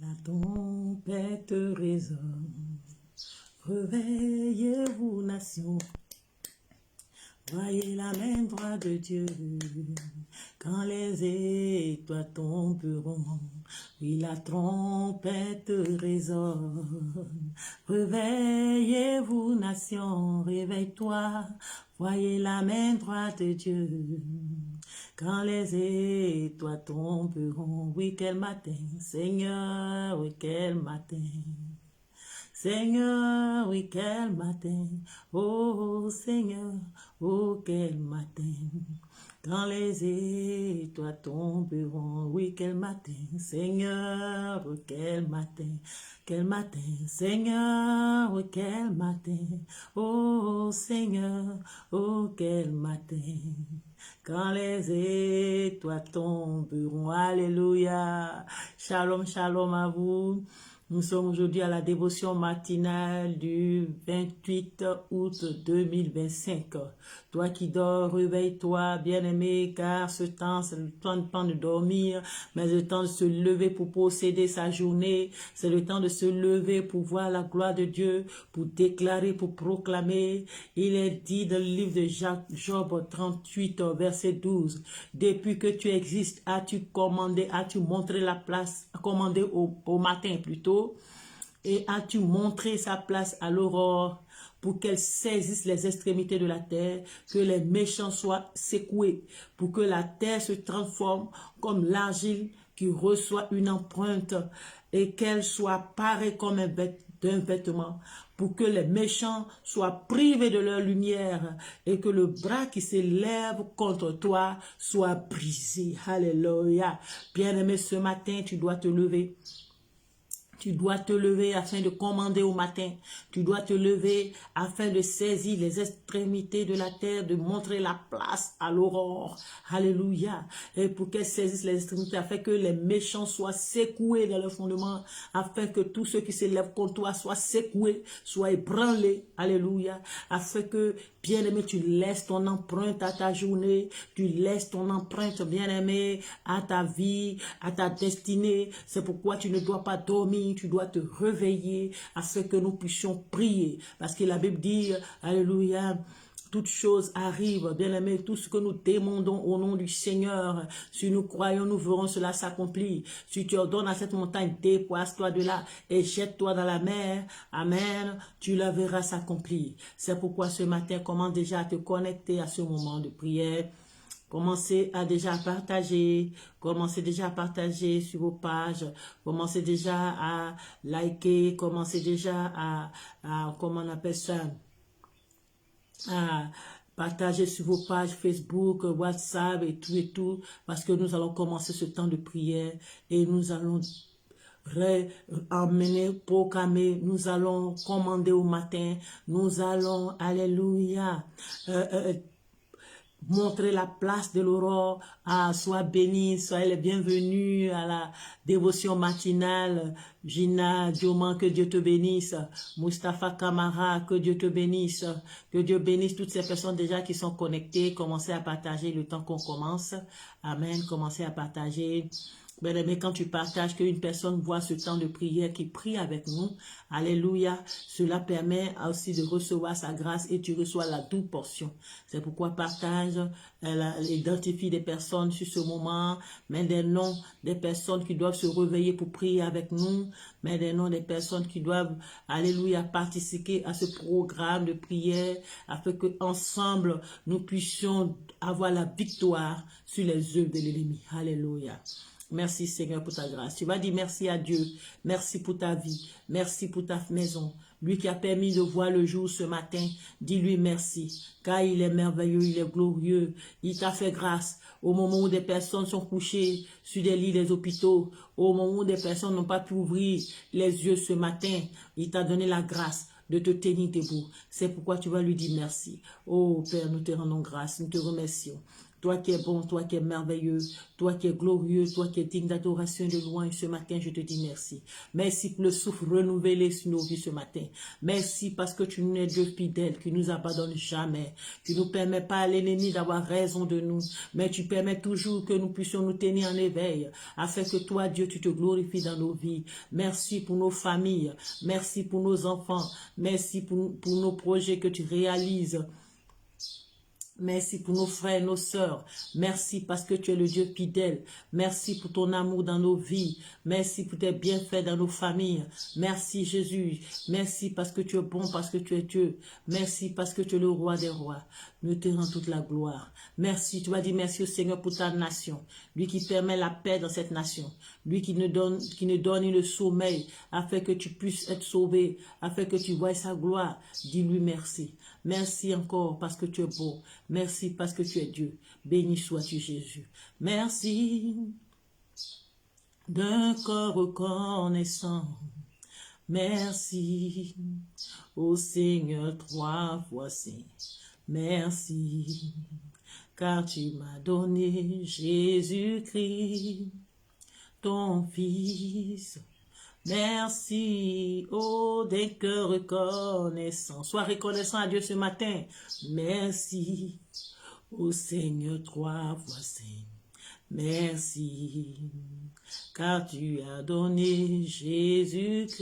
La trompette résonne, réveillez-vous, nations, voyez la main droite de Dieu, quand les étoiles tomberont, oui, la trompette résonne, réveillez-vous, nations, réveille-toi, voyez la main droite de Dieu, quand les étoiles tomberont, oui, quel matin, Seigneur, oui, quel matin. Seigneur, oui, quel matin, oh Seigneur, oh quel matin, quand les étoiles tomberont, oui, quel matin, Seigneur, oh quel matin, Seigneur, oh quel matin, oh Seigneur, oh quel matin, quand les étoiles tomberont, alléluia, shalom, shalom à vous. Nous sommes aujourd'hui à la dévotion matinale du 28 août 2025. Toi qui dors, réveille-toi, bien-aimé, car ce temps, c'est le temps de dormir, mais le temps de se lever pour posséder sa journée. C'est le temps de se lever pour voir la gloire de Dieu, pour déclarer, pour proclamer. Il est dit dans le livre de Job 38, verset 12, « Depuis que tu existes, as-tu commandé, as-tu montré la place, commandé au matin plutôt, et as-tu montré sa place à l'aurore pour qu'elle saisisse les extrémités de la terre, que les méchants soient secoués, pour que la terre se transforme comme l'argile qui reçoit une empreinte et qu'elle soit parée comme d'un vêtement, pour que les méchants soient privés de leur lumière et que le bras qui s'élève contre toi soit brisé. Alléluia. Bien-aimé, ce matin, tu dois te lever. Tu dois te lever afin de commander au matin. Tu dois te lever afin de saisir les extrémités de la terre, de montrer la place à l'aurore. Alléluia. Et pour qu'elle saisisse les extrémités, afin que les méchants soient secoués dans le fondement, afin que tous ceux qui s'élèvent contre toi soient secoués, soient ébranlés. Alléluia. Afin que, bien-aimé, tu laisses ton empreinte à ta journée, tu laisses ton empreinte, bien-aimé, à ta vie, à ta destinée. C'est pourquoi tu ne dois pas dormir. Tu dois te réveiller afin que nous puissions prier. Parce que la Bible dit, alléluia, toutes choses arrivent, bien-aimés, tout ce que nous demandons au nom du Seigneur, si nous croyons, nous verrons cela s'accomplir. Si tu ordonnes à cette montagne, déplace-toi de là et jette-toi dans la mer, amen, tu la verras s'accomplir. C'est pourquoi ce matin, commence déjà à te connecter à ce moment de prière. Commencez déjà à partager sur vos pages, commencez déjà à liker, commencez déjà à comment on appelle ça, à partager sur vos pages Facebook, WhatsApp et tout, parce que nous allons commencer ce temps de prière et nous allons emmener, proclamer, nous allons commander au matin, nous allons, alléluia, montrer la place de l'aurore. Sois béni, soyez les bienvenus à la dévotion matinale. Gina Dioman, que Dieu te bénisse. Mustapha Kamara, que Dieu te bénisse. Que Dieu bénisse toutes ces personnes déjà qui sont connectées. Commencez à partager le temps qu'on commence. Amen. Commencez à partager. Mais quand tu partages, qu'une personne voit ce temps de prière, qui prie avec nous, alléluia, cela permet aussi de recevoir sa grâce et tu reçois la double portion. C'est pourquoi partage, identifie des personnes sur ce moment, mets des noms des personnes qui doivent se réveiller pour prier avec nous, mets des noms des personnes qui doivent, alléluia, participer à ce programme de prière, afin que ensemble nous puissions avoir la victoire sur les œuvres de l'ennemi. Alléluia. Merci Seigneur pour ta grâce. Tu vas dire merci à Dieu. Merci pour ta vie. Merci pour ta maison. Lui qui a permis de voir le jour ce matin, dis-lui merci. Car il est merveilleux, il est glorieux. Il t'a fait grâce au moment où des personnes sont couchées sur des lits des hôpitaux. Au moment où des personnes n'ont pas pu ouvrir les yeux ce matin. Il t'a donné la grâce de te tenir debout. C'est pourquoi tu vas lui dire merci. Oh Père, nous te rendons grâce, nous te remercions. Toi qui es bon, toi qui es merveilleux, toi qui es glorieux, toi qui es digne d'adoration et de louange, ce matin, je te dis merci. Merci pour le souffle renouvelé sur nos vies ce matin. Merci parce que tu nous es Dieu fidèle, qui nous abandonne jamais. Tu ne permets pas à l'ennemi d'avoir raison de nous, mais tu permets toujours que nous puissions nous tenir en éveil, afin que toi, Dieu, tu te glorifies dans nos vies. Merci pour nos familles, merci pour nos enfants, merci pour nos projets que tu réalises. Merci pour nos frères et nos sœurs. Merci parce que tu es le Dieu fidèle. Merci pour ton amour dans nos vies. Merci pour tes bienfaits dans nos familles. Merci Jésus. Merci parce que tu es bon, parce que tu es Dieu. Merci parce que tu es le roi des rois. Nous te rendons toute la gloire. Merci. Tu vas dire merci au Seigneur pour ta nation. Lui qui permet la paix dans cette nation. Lui qui ne donne ni le sommeil afin que tu puisses être sauvé, afin que tu voies sa gloire. Dis-lui merci. Merci encore parce que tu es beau. Merci parce que tu es Dieu. Béni sois-tu Jésus. Merci d'un corps reconnaissant. Merci au Seigneur 3 fois saint. Merci car tu m'as donné Jésus-Christ, ton Fils. Merci, oh, d'un cœur reconnaissant. Sois reconnaissant à Dieu ce matin. Merci, au Seigneur 3 fois saint. Merci, car tu as donné Jésus-Christ,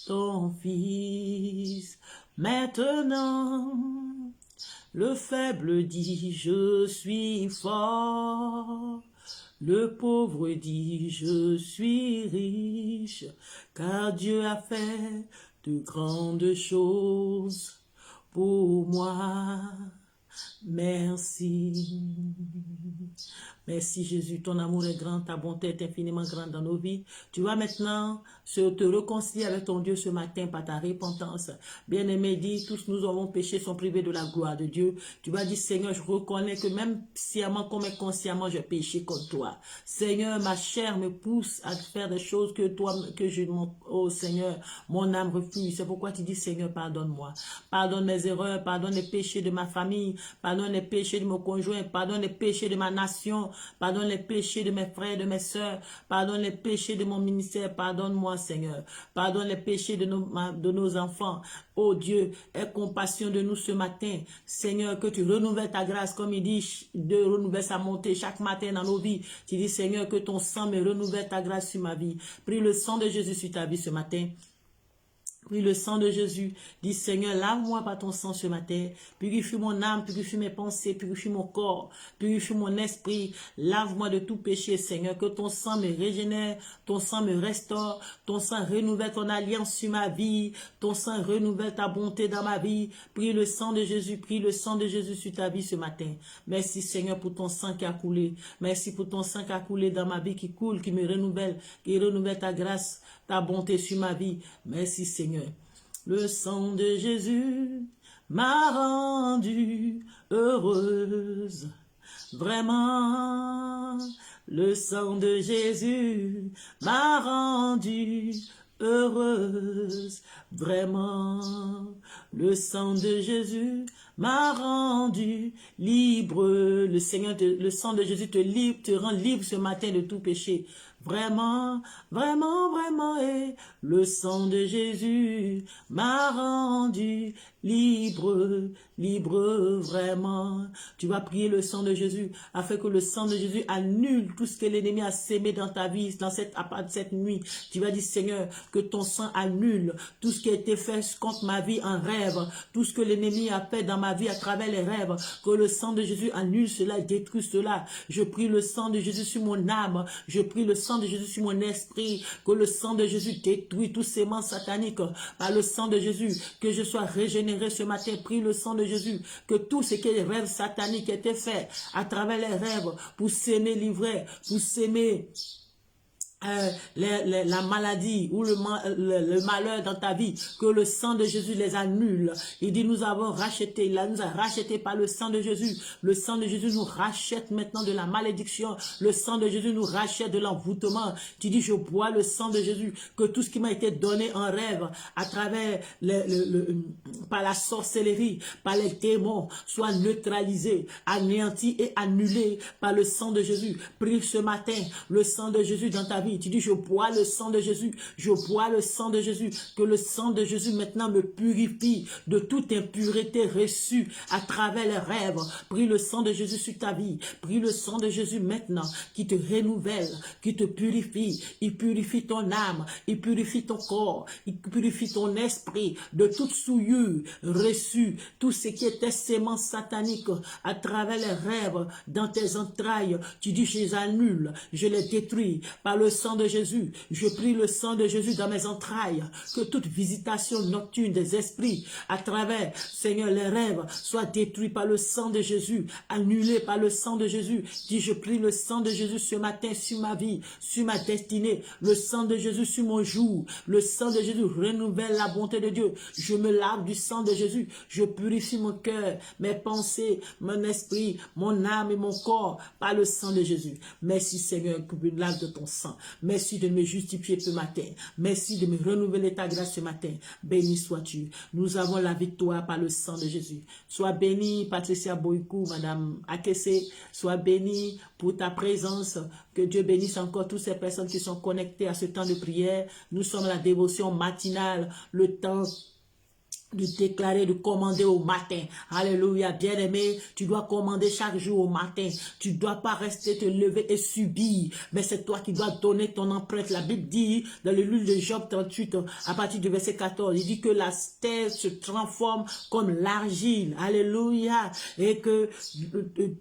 ton Fils. Maintenant, le faible dit, je suis fort. Le pauvre dit, je suis riche, car Dieu a fait de grandes choses pour moi. Merci. Merci Jésus, ton amour est grand, ta bonté est infiniment grande dans nos vies. Tu vas maintenant te réconcilier avec ton Dieu ce matin par ta repentance. Bien-aimé, dis, tous nous avons péché, sont privés de la gloire de Dieu. Tu vas dire, Seigneur, je reconnais que même sciemment comme inconsciemment, j'ai péché contre toi. Seigneur, ma chair me pousse à faire des choses oh Seigneur, mon âme refuse. C'est pourquoi tu dis, Seigneur, pardonne-moi. Pardonne mes erreurs, pardonne les péchés de ma famille, pardonne les péchés de mon conjoint, pardonne les péchés de ma nation, pardonne les péchés de mes frères, de mes sœurs, pardonne les péchés de mon ministère, pardonne-moi Seigneur, pardonne les péchés de nos enfants. Oh Dieu, aie compassion de nous ce matin. Seigneur, que tu renouvelles ta grâce, comme il dit, de renouveler sa montée chaque matin dans nos vies. Tu dis Seigneur, que ton sang me renouvelle ta grâce sur ma vie. Prie le sang de Jésus sur ta vie ce matin. Oui, le sang de Jésus. Dis, Seigneur, lave-moi par ton sang ce matin. Purifie mon âme, purifie mes pensées, purifie mon corps, purifie mon esprit. Lave-moi de tout péché, Seigneur. Que ton sang me régénère, ton sang me restaure, ton sang renouvelle ton alliance sur ma vie, ton sang renouvelle ta bonté dans ma vie. Prie le sang de Jésus, prie le sang de Jésus sur ta vie ce matin. Merci, Seigneur, pour ton sang qui a coulé. Merci pour ton sang qui a coulé dans ma vie, qui coule, qui me renouvelle, qui renouvelle ta grâce, ta bonté sur ma vie. Merci Seigneur. Le sang de Jésus m'a rendue heureuse. Vraiment, le sang de Jésus m'a rendue heureuse. Vraiment, le sang de Jésus m'a rendue libre. Le sang de Jésus te rend libre ce matin de tout péché. Vraiment, vraiment, vraiment, et le sang de Jésus m'a rendu libre, libre, vraiment. Tu vas prier le sang de Jésus afin que le sang de Jésus annule tout ce que l'ennemi a sémé dans ta vie, à part de cette nuit. Tu vas dire, Seigneur, que ton sang annule tout ce qui a été fait contre ma vie en rêve, tout ce que l'ennemi a fait dans ma vie à travers les rêves, que le sang de Jésus annule cela, détruit cela. Je prie le sang de Jésus sur mon âme, je prie le sang de Jésus sur mon esprit, que le sang de Jésus détruit tous ces mens sataniques par le sang de Jésus, que je sois régénéré ce matin. Prie le sang de Jésus, que tout ce qui est rêve satanique était fait à travers les rêves pour s'aimer livrer, pour s'aimer la maladie ou le malheur dans ta vie, que le sang de Jésus les annule. Il dit, nous avons racheté, il nous a racheté par le sang de Jésus. Le sang de Jésus nous rachète maintenant de la malédiction. Le sang de Jésus nous rachète de l'envoûtement. Tu dis, je bois le sang de Jésus, que tout ce qui m'a été donné en rêve, à travers par la sorcellerie, par les démons, soit neutralisé, anéanti et annulé par le sang de Jésus. Prie ce matin, le sang de Jésus dans ta vie. Tu dis, je bois le sang de Jésus, je bois le sang de Jésus, que le sang de Jésus maintenant me purifie de toute impureté reçue à travers les rêves. Prie le sang de Jésus sur ta vie, prie le sang de Jésus maintenant qui te renouvelle, qui te purifie. Il purifie ton âme, il purifie ton corps, il purifie ton esprit de toute souillure reçue, tout ce qui était sémence satanique à travers les rêves dans tes entrailles. Tu dis, je les annule, je les détruis par le sang de Jésus. Je prie le sang de Jésus dans mes entrailles, que toute visitation nocturne des esprits à travers, Seigneur, les rêves soit détruite par le sang de Jésus, annulée par le sang de Jésus. Dis, je prie le sang de Jésus ce matin sur ma vie, sur ma destinée, le sang de Jésus sur mon jour, le sang de Jésus renouvelle la bonté de Dieu. Je me lave du sang de Jésus, je purifie mon cœur, mes pensées, mon esprit, mon âme et mon corps par le sang de Jésus. Merci Seigneur pour me laver de ton sang. Merci de me justifier ce matin. Merci de me renouveler ta grâce ce matin. Béni sois-tu. Nous avons la victoire par le sang de Jésus. Sois béni Patricia Boykou, Madame Akese. Sois béni pour ta présence. Que Dieu bénisse encore toutes ces personnes qui sont connectées à ce temps de prière. Nous sommes à la dévotion matinale, le temps de déclarer, de commander au matin. Alléluia, bien-aimé, tu dois commander chaque jour au matin. Tu ne dois pas rester te lever et subir, mais c'est toi qui dois donner ton empreinte. La Bible dit, dans le livre de Job 38, à partir du verset 14, il dit que la terre se transforme comme l'argile. Alléluia, et que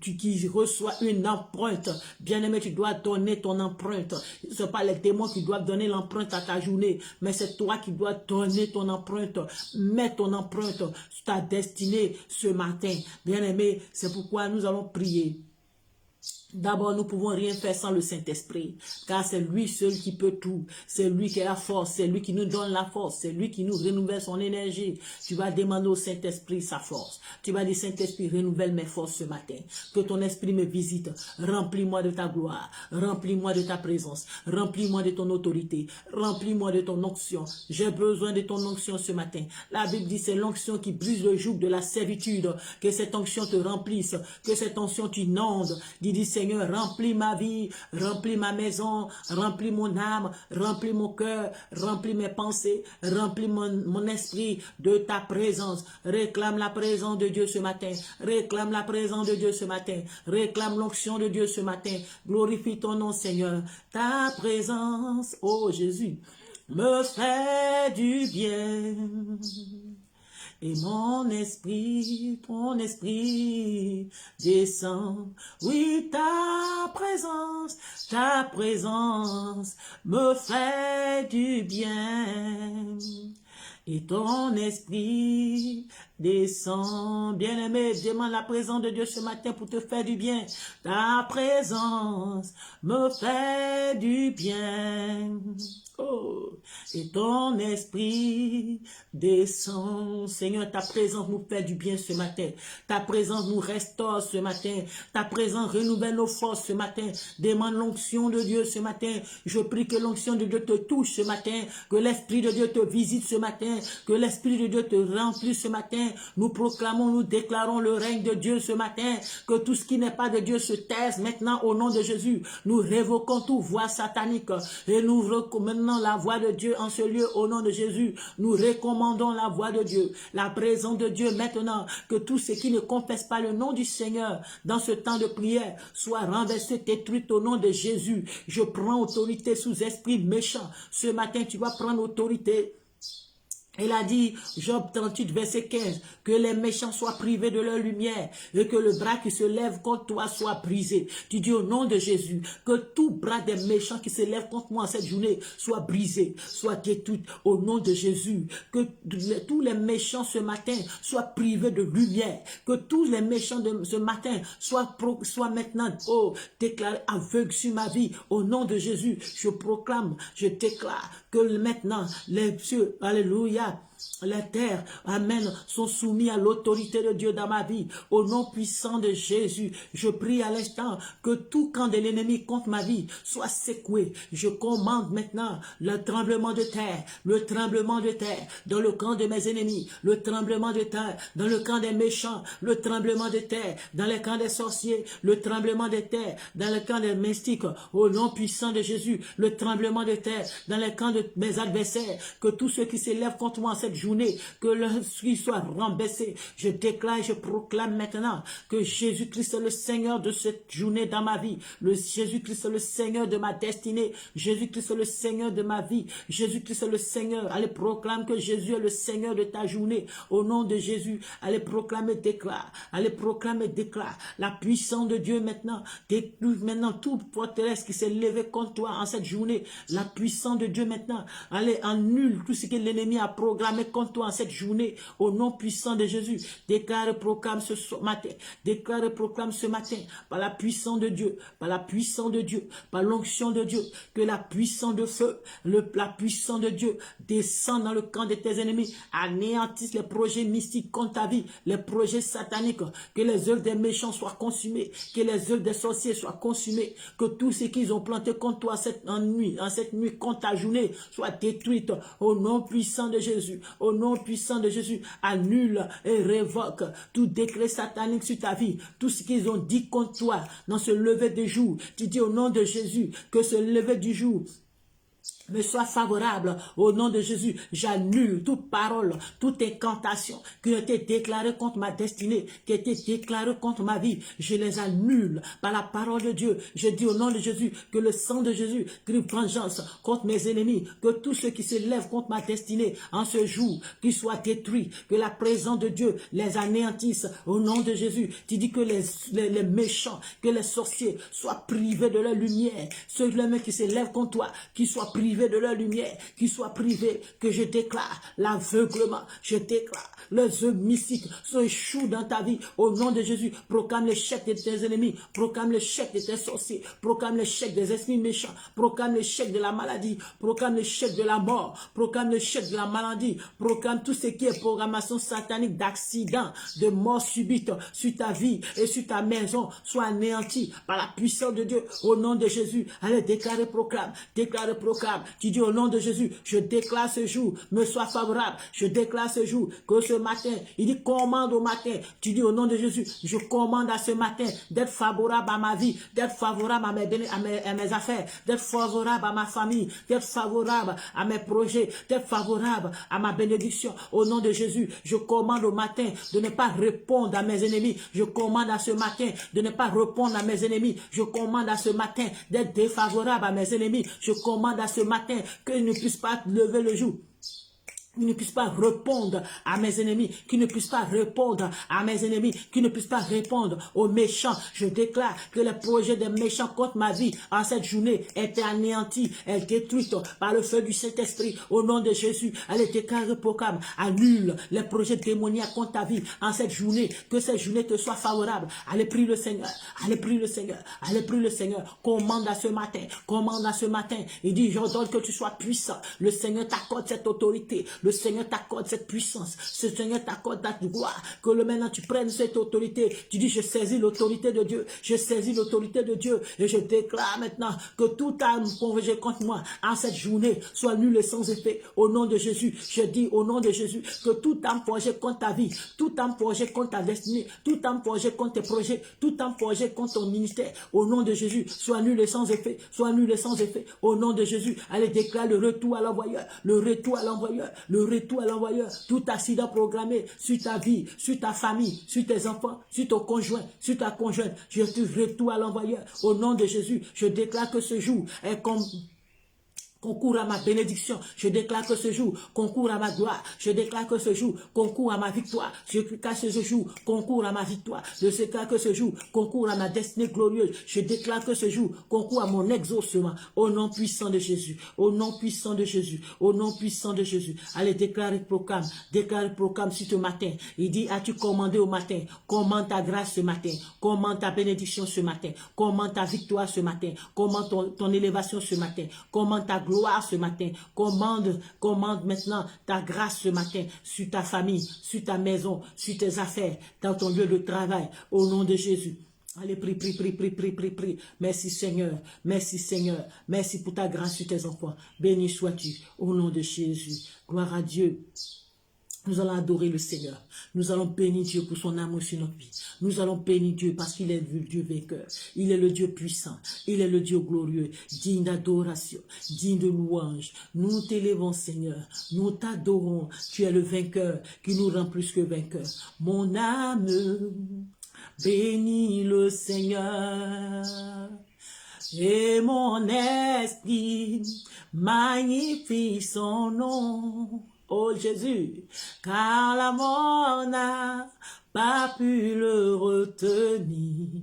tu qui reçois une empreinte. Bien-aimé, tu dois donner ton empreinte. Ce ne sont pas les démons qui doivent donner l'empreinte à ta journée, mais c'est toi qui dois donner ton empreinte. Mets ton empreinte sur ta destinée ce matin. Bien-aimé, c'est pourquoi nous allons prier. D'abord, nous ne pouvons rien faire sans le Saint-Esprit, car c'est lui seul qui peut tout. C'est lui qui a la force, c'est lui qui nous donne la force, c'est lui qui nous renouvelle son énergie. Tu vas demander au Saint-Esprit sa force. Tu vas dire, Saint-Esprit, renouvelle mes forces ce matin. Que ton esprit me visite. Remplis-moi de ta gloire. Remplis-moi de ta présence. Remplis-moi de ton autorité. Remplis-moi de ton onction. J'ai besoin de ton onction ce matin. La Bible dit, c'est l'onction qui brise le joug de la servitude. Que cette onction te remplisse. Que cette onction t'inonde. Dis, Seigneur, remplis ma vie, remplis ma maison, remplis mon âme, remplis mon cœur, remplis mes pensées, remplis mon esprit de ta présence. Réclame la présence de Dieu ce matin. Réclame la présence de Dieu ce matin. Réclame l'onction de Dieu ce matin. Glorifie ton nom, Seigneur. Ta présence, oh Jésus, me fait du bien. Et mon esprit, ton esprit descend. Oui, ta présence me fait du bien. Et ton esprit descend. Bien-aimé, demande la présence de Dieu ce matin pour te faire du bien. Ta présence me fait du bien. Oh, et ton esprit descend. Seigneur, ta présence nous fait du bien ce matin. Ta présence nous restaure ce matin. Ta présence renouvelle nos forces ce matin. Demande l'onction de Dieu ce matin. Je prie que l'onction de Dieu te touche ce matin. Que l'Esprit de Dieu te visite ce matin. Que l'Esprit de Dieu te remplisse ce matin. Nous proclamons, nous déclarons le règne de Dieu ce matin. Que tout ce qui n'est pas de Dieu se taise maintenant au nom de Jésus. Nous révoquons toute voix satanique. Et nous recommandons la voix de Dieu en ce lieu au nom de Jésus. Nous recommandons la voix de Dieu, la présence de Dieu maintenant, que tous ceux qui ne confessent pas le nom du Seigneur dans ce temps de prière soient renversés, détruits au nom de Jésus. Je prends autorité sous esprit méchant. Ce matin, tu vas prendre autorité Il a dit, Job 38, verset 15, que les méchants soient privés de leur lumière et que le bras qui se lève contre toi soit brisé. Tu dis au nom de Jésus, que tout bras des méchants qui se lève contre moi en cette journée soit brisé, soit détruit au nom de Jésus. Que tous les méchants ce matin soient privés de lumière. Que tous les méchants de ce matin soient maintenant déclarés aveugles sur ma vie. Au nom de Jésus, je proclame, je déclare que maintenant les cieux, alléluia, les terres, amen, sont soumis à l'autorité de Dieu dans ma vie. Au nom puissant de Jésus, je prie à l'instant que tout camp de l'ennemi contre ma vie soit secoué. Je commande maintenant le tremblement de terre dans le camp de mes ennemis, le tremblement de terre dans le camp des méchants, le tremblement de terre dans le camp des sorciers, le tremblement de terre dans le camp des mystiques. Au nom puissant de Jésus, le tremblement de terre dans le camp de mes adversaires, que tous ceux qui s'élèvent contre moi cette journée, que l'esprit soit renversé. Je déclare et je proclame maintenant que Jésus-Christ est le Seigneur de cette journée dans ma vie. Jésus-Christ est le Seigneur de ma destinée. Jésus-Christ est le Seigneur de ma vie. Jésus-Christ est le Seigneur. Allez, proclame que Jésus est le Seigneur de ta journée. Au nom de Jésus, allez proclamer, déclare. Allez proclamer, déclare. La puissance de Dieu maintenant. Détruis maintenant toute forteresse qui s'est levée contre toi en cette journée. La puissance de Dieu maintenant. Allez, annule tout ce que l'ennemi a programmé contre toi en cette journée. Au nom puissant de Jésus. Déclare et proclame ce matin. Déclare et proclame ce matin. Par la puissance de Dieu. Par la puissance de Dieu. Par l'onction de Dieu. Que la puissance de feu. La puissance de Dieu descend dans le camp de tes ennemis. Anéantisse les projets mystiques contre ta vie. Les projets sataniques. Que les œuvres des méchants soient consumées. Que les œuvres des sorciers soient consumées. Que tout ce qu'ils ont planté contre toi en cette nuit contre ta journée soit détruite. Au nom puissant de Jésus. Au nom puissant de Jésus. Annule et révoque tout décret satanique sur ta vie. Tout ce qu'ils ont dit contre toi dans ce lever de jour. Tu dis au nom de Jésus que ce lever du jour me soit favorable. Au nom de Jésus, j'annule toute parole, toute incantation qui a été déclarée contre ma destinée, qui a été déclarée contre ma vie. Je les annule par la parole de Dieu. Je dis au nom de Jésus que le sang de Jésus crie vengeance contre mes ennemis, que tous ceux qui se lèvent contre ma destinée en ce jour, qu'ils soient détruits, que la présence de Dieu les anéantisse. Au nom de Jésus, tu dis que les méchants, que les sorciers soient privés de leur lumière. Ceux-là qui se lèvent contre toi, qu'ils soient privés de leur lumière, qu'ils soient privés, que je déclare l'aveuglement, je déclare les œuvres mystiques se échouent dans ta vie. Au nom de Jésus, proclame l'échec de tes ennemis, proclame l'échec de tes sorciers, proclame l'échec des esprits méchants, proclame l'échec de la maladie, proclame l'échec de la mort, proclame l'échec de la maladie, proclame tout ce qui est programmation satanique d'accident, de mort subite sur ta vie et sur ta maison, soit anéanti par la puissance de Dieu. Au nom de Jésus, allez déclarer, proclame, déclare, proclame. Tu dis au nom de Jésus, je déclare ce jour, me soit favorable. Je déclare ce jour, que ce matin, il dit commande au matin. Tu dis au nom de Jésus, je commande à ce matin d'être favorable à ma vie, d'être favorable à mes affaires, d'être favorable à ma famille, d'être favorable à mes projets, d'être favorable à ma bénédiction. Au nom de Jésus, je commande au matin de ne pas répondre à mes ennemis. Je commande à ce matin de ne pas répondre à mes ennemis. Je commande à ce matin d'être défavorable à mes ennemis. Je commande à ce matin qu'ils ne puissent pas lever le jour, qui ne puisse pas répondre à mes ennemis, qui ne puisse pas répondre à mes ennemis, qui ne puisse pas répondre aux méchants. Je déclare que les projets des méchants contre ma vie en cette journée est anéanti, est détruite par le feu du Saint-Esprit. Au nom de Jésus, allez déclarer, proclame, annule les projets démoniaques contre ta vie en cette journée, que cette journée te soit favorable. Allez, prie le Seigneur, allez, prie le Seigneur, allez, prie le Seigneur. Commande à ce matin, commande à ce matin. Il dit, j'ordonne que tu sois puissant. Le Seigneur t'accorde cette autorité. Le Seigneur t'accorde cette puissance. Ce Seigneur t'accorde ta gloire. Que maintenant tu prennes cette autorité. Tu dis, je saisis l'autorité de Dieu. Je saisis l'autorité de Dieu. Et je déclare maintenant que toute âme convergée contre moi en cette journée soit nulle et sans effet. Au nom de Jésus, je dis au nom de Jésus que toute âme forgée contre ta vie, toute âme forgée contre ta destinée, toute âme forgée contre tes projets, toute âme forgée contre ton ministère, au nom de Jésus, soit nulle et sans effet. Soit nulle et sans effet. Au nom de Jésus, allez déclarer le retour à l'envoyeur. Le retour à l'envoyeur. Le retour à l'envoyeur, tout accident programmé sur ta vie, sur ta famille, sur tes enfants, sur ton conjoint, sur ta conjointe, je te retourne à l'envoyeur. Au nom de Jésus, je déclare que ce jour est comme concourt à ma bénédiction. Je déclare que ce jour concourt à ma gloire. Je déclare que ce jour concourt à ma victoire. Je déclare que ce jour concourt à ma victoire. Je déclare que ce jour concourt à ma destinée glorieuse. Je déclare que ce jour concourt à mon exaucement. Au nom puissant de Jésus. Au nom puissant de Jésus. Au nom puissant de Jésus. Allez, déclare, proclame. Déclare, proclame sur ce matin. Il dit, as-tu commandé au matin? Commande ta grâce ce matin. Commande ta bénédiction ce matin. Commande ta victoire ce matin. Commande ton élévation ce matin. Commande ta gloire ce matin, commande maintenant ta grâce ce matin sur ta famille, sur ta maison, sur tes affaires, dans ton lieu de travail, au nom de Jésus. Allez, prie, prie, prie, prie, prie, prie, prie. Merci Seigneur, merci Seigneur, merci pour ta grâce sur tes enfants. Béni sois-tu, au nom de Jésus. Gloire à Dieu. Nous allons adorer le Seigneur. Nous allons bénir Dieu pour son amour sur notre vie. Nous allons bénir Dieu parce qu'il est le Dieu vainqueur. Il est le Dieu puissant. Il est le Dieu glorieux, digne d'adoration, digne de louange. Nous t'élèvons, Seigneur. Nous t'adorons. Tu es le vainqueur qui nous rend plus que vainqueur. Mon âme bénit le Seigneur. Et mon esprit magnifie son nom. Oh Jésus, car la mort n'a pas pu le retenir,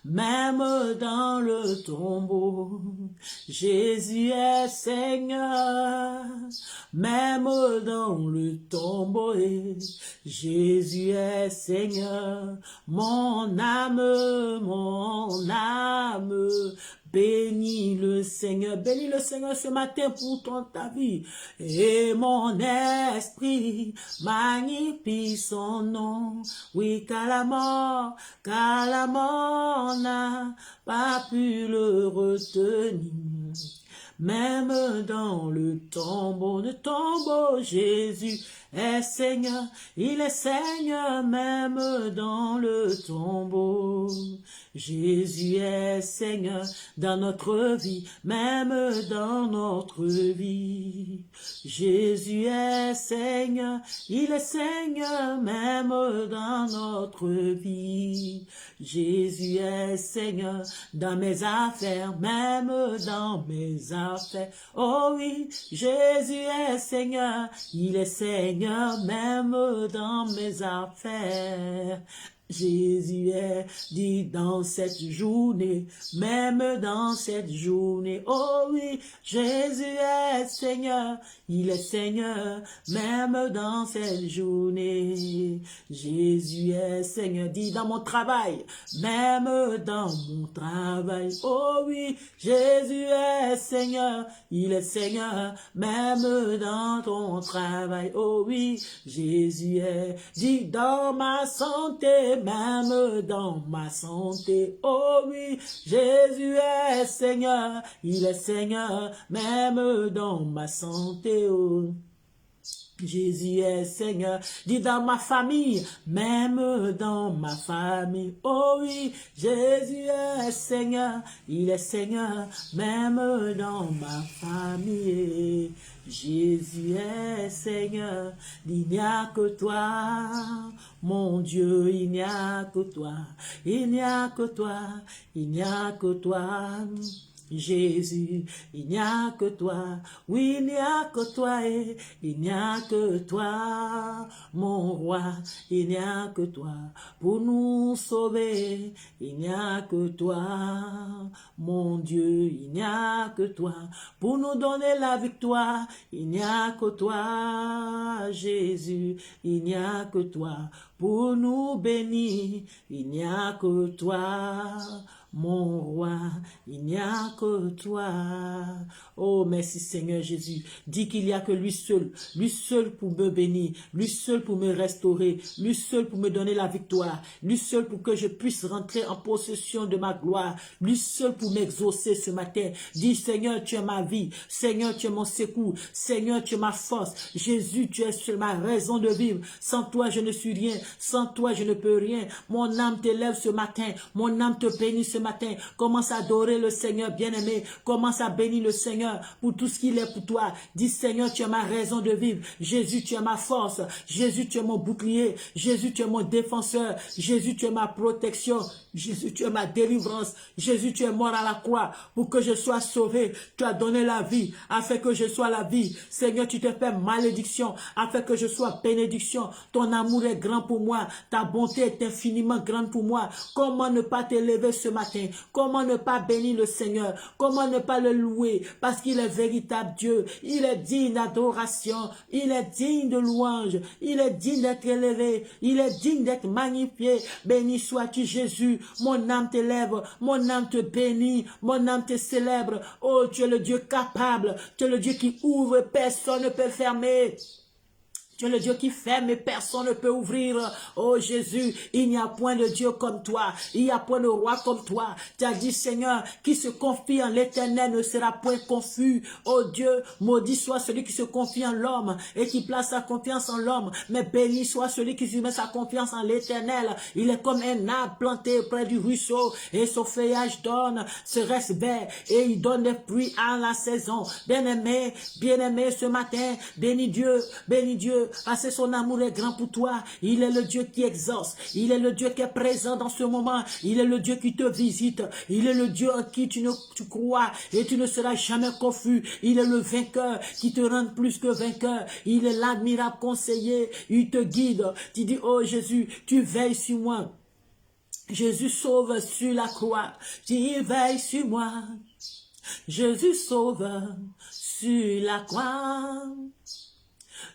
même dans le tombeau. Jésus est Seigneur, même dans le tombeau. Jésus est Seigneur, mon âme bénis le Seigneur ce matin pour ta vie. Et mon esprit magnifie son nom. Oui, car la mort n'a pas pu le retenir. Même dans le tombeau, Jésus est Seigneur, il est Seigneur même dans le tombeau. Jésus est Seigneur dans notre vie, même dans notre vie. Jésus est Seigneur, il est Seigneur même dans notre vie. Jésus est Seigneur dans mes affaires, même dans mes affaires. Oh oui, Jésus est Seigneur, il est Seigneur même dans mes affaires. Jésus est dit dans cette journée, même dans cette journée. Oh oui, Jésus est Seigneur, il est Seigneur, même dans cette journée. Jésus est Seigneur, dit dans mon travail, même dans mon travail. Oh oui, Jésus est Seigneur, il est Seigneur, même dans ton travail. Oh oui, Jésus est dit dans ma santé, même dans ma santé. Oh oui, Jésus est Seigneur, il est Seigneur, même dans ma santé. Oh. Jésus est Seigneur, dit dans ma famille, même dans ma famille. Oh oui, Jésus est Seigneur, il est Seigneur, même dans ma famille. Jésus est Seigneur, il n'y a que toi, mon Dieu, il n'y a que toi, il n'y a que toi, il n'y a que toi. Jésus, il n'y a que toi, oui, il n'y a que toi, il n'y a que toi, mon roi, il n'y a que toi, pour nous sauver, il n'y a que toi, mon Dieu, il n'y a que toi, pour nous donner la victoire, il n'y a que toi, Jésus, il n'y a que toi, pour nous bénir, il n'y a que toi, mon roi, il n'y a que toi. Oh, merci Seigneur Jésus. Dis qu'il n'y a que lui seul pour me bénir, lui seul pour me restaurer, lui seul pour me donner la victoire, lui seul pour que je puisse rentrer en possession de ma gloire, lui seul pour m'exaucer ce matin. Dis Seigneur, tu es ma vie, Seigneur, tu es mon secours, Seigneur, tu es ma force, Jésus, tu es ma raison de vivre. Sans toi, je ne suis rien, sans toi, je ne peux rien. Mon âme t'élève ce matin, mon âme te bénit ce matin. Commence à adorer le Seigneur bien-aimé. Commence à bénir le Seigneur pour tout ce qu'il est pour toi. Dis Seigneur, tu es ma raison de vivre. Jésus, tu es ma force. Jésus, tu es mon bouclier. Jésus, tu es mon défenseur. Jésus, tu es ma protection. Jésus, tu es ma délivrance. Jésus, tu es mort à la croix pour que je sois sauvé. Tu as donné la vie afin que je sois la vie. Seigneur, tu te fais malédiction afin que je sois bénédiction. Ton amour est grand pour moi. Ta bonté est infiniment grande pour moi. Comment ne pas t'élever ce matin? Comment ne pas bénir le Seigneur? Comment ne pas le louer? Parce qu'il est véritable Dieu. Il est digne d'adoration. Il est digne de louange. Il est digne d'être élevé. Il est digne d'être magnifié. Béni sois-tu Jésus. Mon âme t'élève, mon âme te bénit, mon âme te célèbre. Oh, tu es le Dieu capable, tu es le Dieu qui ouvre, personne ne peut fermer. Tu es le Dieu qui ferme et personne ne peut ouvrir. Oh Jésus, il n'y a point de Dieu comme toi. Il n'y a point de roi comme toi. Tu as dit Seigneur, qui se confie en l'Éternel ne sera point confus. Oh Dieu, maudit soit celui qui se confie en l'homme et qui place sa confiance en l'homme. Mais béni soit celui qui met sa confiance en l'Éternel. Il est comme un arbre planté près du ruisseau et son feuillage se reste vert et il donne des fruits à la saison. Bien-aimé ce matin, bénis Dieu, bénis Dieu. Parce que son amour est grand pour toi. Il est le Dieu qui exauce. Il est le Dieu qui est présent dans ce moment. Il est le Dieu qui te visite. Il est le Dieu en qui tu crois et tu ne seras jamais confus. Il est le vainqueur qui te rend plus que vainqueur. Il est l'admirable conseiller. Il te guide. Tu dis, oh Jésus, tu veilles sur moi. Jésus sauve sur la croix. Tu veilles sur moi. Jésus sauve sur la croix.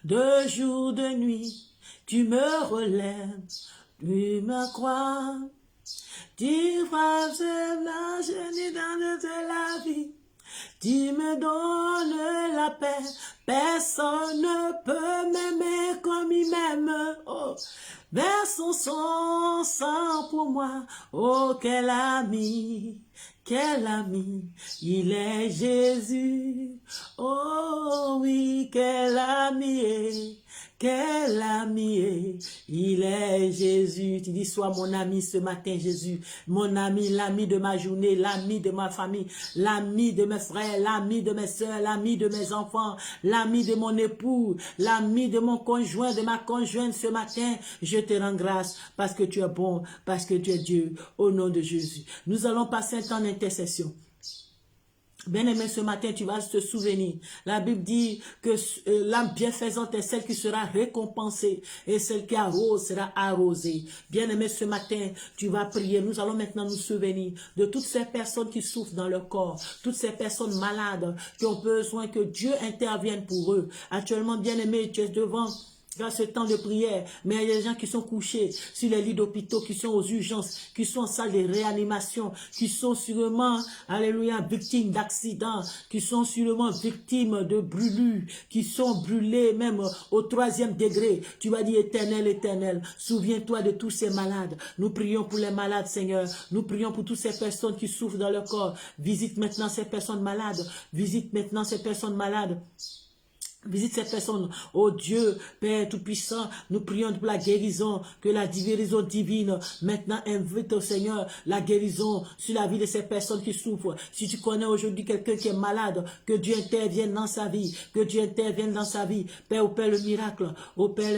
De jour, de nuit, tu me relèves, tu me crois. Tu frappes la génie de la vie. Tu me donnes la paix. Personne ne peut m'aimer comme il m'aime. Oh, versons son sang pour moi. Oh, quel ami. Quel ami, il est Jésus. Oh oui, quel ami, il est Jésus. Tu dis, sois mon ami ce matin, Jésus. Mon ami, l'ami de ma journée, l'ami de ma famille, l'ami de mes frères, l'ami de mes soeurs, l'ami de mes enfants, l'ami de mon époux, l'ami de mon conjoint, de ma conjointe ce matin. Je te rends grâce parce que tu es bon, parce que tu es Dieu, au nom de Jésus. Nous allons passer un temps d'intercession. Bien-aimé, ce matin, tu vas te souvenir. La Bible dit que l'âme bienfaisante est celle qui sera récompensée et celle qui arrose sera arrosée. Bien-aimé, ce matin, tu vas prier. Nous allons maintenant nous souvenir de toutes ces personnes qui souffrent dans leur corps, toutes ces personnes malades qui ont besoin que Dieu intervienne pour eux. Actuellement, bien-aimé, tu es devant ce temps de prière, mais il y a des gens qui sont couchés sur les lits d'hôpitaux, qui sont aux urgences, qui sont en salle de réanimation, qui sont sûrement, alléluia, victimes d'accidents, qui sont sûrement victimes de brûlures, qui sont brûlés même au 3e degré. Tu vas dire, Éternel, Éternel, souviens-toi de tous ces malades. Nous prions pour les malades, Seigneur. Nous prions pour toutes ces personnes qui souffrent dans leur corps. Visite maintenant ces personnes malades. Visite maintenant ces personnes malades. Visite ces personnes, oh Dieu, Père Tout-Puissant, nous prions pour la guérison, que la guérison divine, maintenant invite au Seigneur la guérison sur la vie de ces personnes qui souffrent. Si tu connais aujourd'hui quelqu'un qui est malade, que Dieu intervienne dans sa vie, que Dieu intervienne dans sa vie. Père, opère le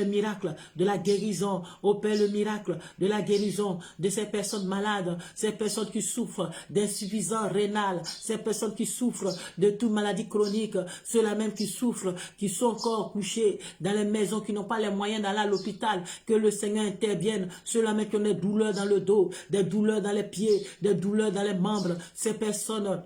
miracle de la guérison, opère le miracle de la guérison de ces personnes malades, ces personnes qui souffrent d'insuffisance rénale, ces personnes qui souffrent de toute maladie chronique, ceux-là même qui souffrent, qui sont encore couchés dans les maisons, qui n'ont pas les moyens d'aller à l'hôpital, que le Seigneur intervienne. Ceux-là même qui ont des douleurs dans le dos, des douleurs dans les pieds, des douleurs dans les membres, ces personnes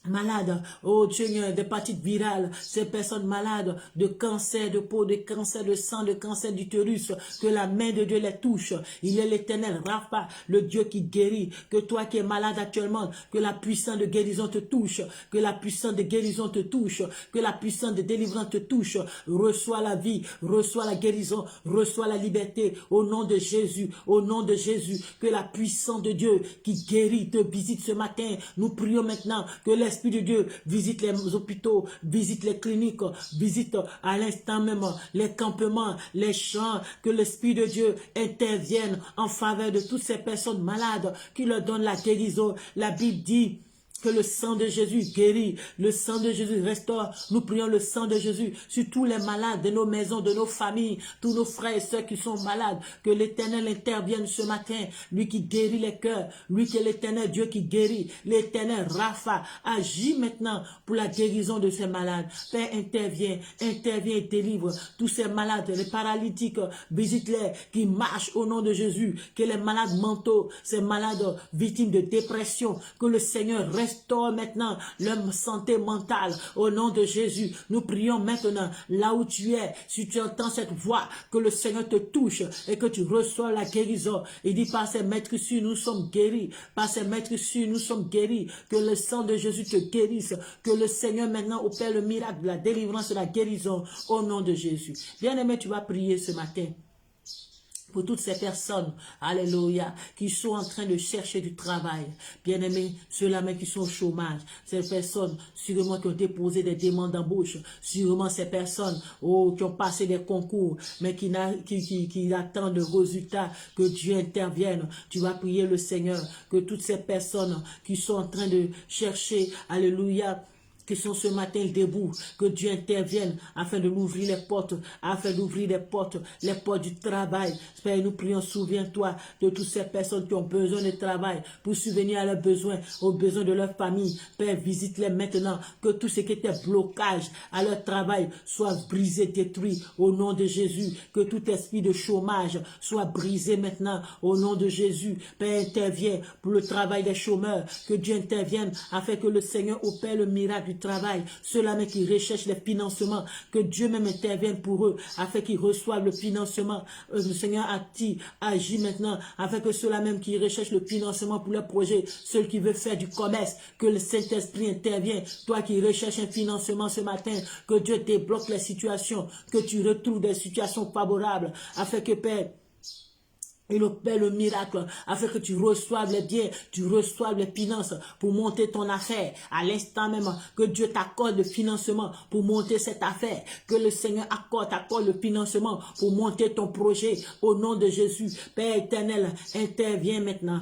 malades, oh Seigneur, d'hépatite virale, ces personnes malades de cancer de peau, de cancer de sang, de cancer d'utérus, que la main de Dieu les touche. Il est l'Éternel Rapha, le Dieu qui guérit. Que toi qui es malade actuellement, que la puissance de guérison te touche, que la puissance de guérison te touche, que la puissance de délivrance te touche. Reçois la vie, reçois la guérison, reçois la liberté au nom de Jésus, au nom de Jésus. Que la puissance de Dieu qui guérit te visite ce matin. Nous prions maintenant que les Esprit de Dieu, visite les hôpitaux, visite les cliniques, visite à l'instant même les campements, les champs, que l'Esprit de Dieu intervienne en faveur de toutes ces personnes malades, qui leur donne la guérison. La Bible dit que le sang de Jésus guérit, le sang de Jésus restaure. Nous prions le sang de Jésus sur tous les malades de nos maisons, de nos familles, tous nos frères et sœurs qui sont malades. Que l'Éternel intervienne ce matin, lui qui guérit les cœurs, lui qui est l'Éternel Dieu qui guérit, l'Éternel Rapha, agit maintenant pour la guérison de ces malades. Père, intervient et délivre tous ces malades, les paralytiques, visite-les, qui marchent au nom de Jésus, que les malades mentaux, ces malades victimes de dépression, que le Seigneur restaure maintenant leur santé mentale au nom de Jésus. Nous prions maintenant là où tu es, si tu entends cette voix, que le Seigneur te touche et que tu reçois la guérison. Il dit par ses maîtres sur nous sommes guéris, par ses maîtres sur nous sommes guéris, que le sang de Jésus te guérisse, que le Seigneur maintenant opère le miracle de la délivrance et la guérison au nom de Jésus. Bien-aimé, tu vas prier ce matin pour toutes ces personnes, alléluia, qui sont en train de chercher du travail. Bien-aimés, ceux-là même qui sont au chômage, ces personnes sûrement qui ont déposé des demandes d'embauche, sûrement ces personnes qui ont passé des concours, mais qui attendent le résultat, que Dieu intervienne. Tu vas prier le Seigneur, que toutes ces personnes qui sont en train de chercher, alléluia, qui sont ce matin debout, que Dieu intervienne afin de l'ouvrir les portes, les portes du travail. Père, nous prions, souviens-toi de toutes ces personnes qui ont besoin de travail, pour subvenir à leurs besoins, aux besoins de leur famille. Père, visite-les maintenant, que tout ce qui était blocage à leur travail soit brisé, détruit au nom de Jésus, que tout esprit de chômage soit brisé maintenant au nom de Jésus. Père, interviens pour le travail des chômeurs, que Dieu intervienne afin que le Seigneur opère le miracle du travail. Ceux-là même qui recherchent les financements, que Dieu même intervienne pour eux, afin qu'ils reçoivent le financement. Le Seigneur agit maintenant, afin que ceux-là même qui recherchent le financement pour leur projet, ceux qui veulent faire du commerce, que le Saint-Esprit intervienne. Toi qui recherches un financement ce matin, que Dieu débloque les situations, que tu retrouves des situations favorables, afin que Père, il opère le miracle afin que tu reçoives les biens, tu reçoives les finances pour monter ton affaire. À l'instant même, que Dieu t'accorde le financement pour monter cette affaire. Que le Seigneur t'accorde le financement pour monter ton projet. Au nom de Jésus, Père éternel, interviens maintenant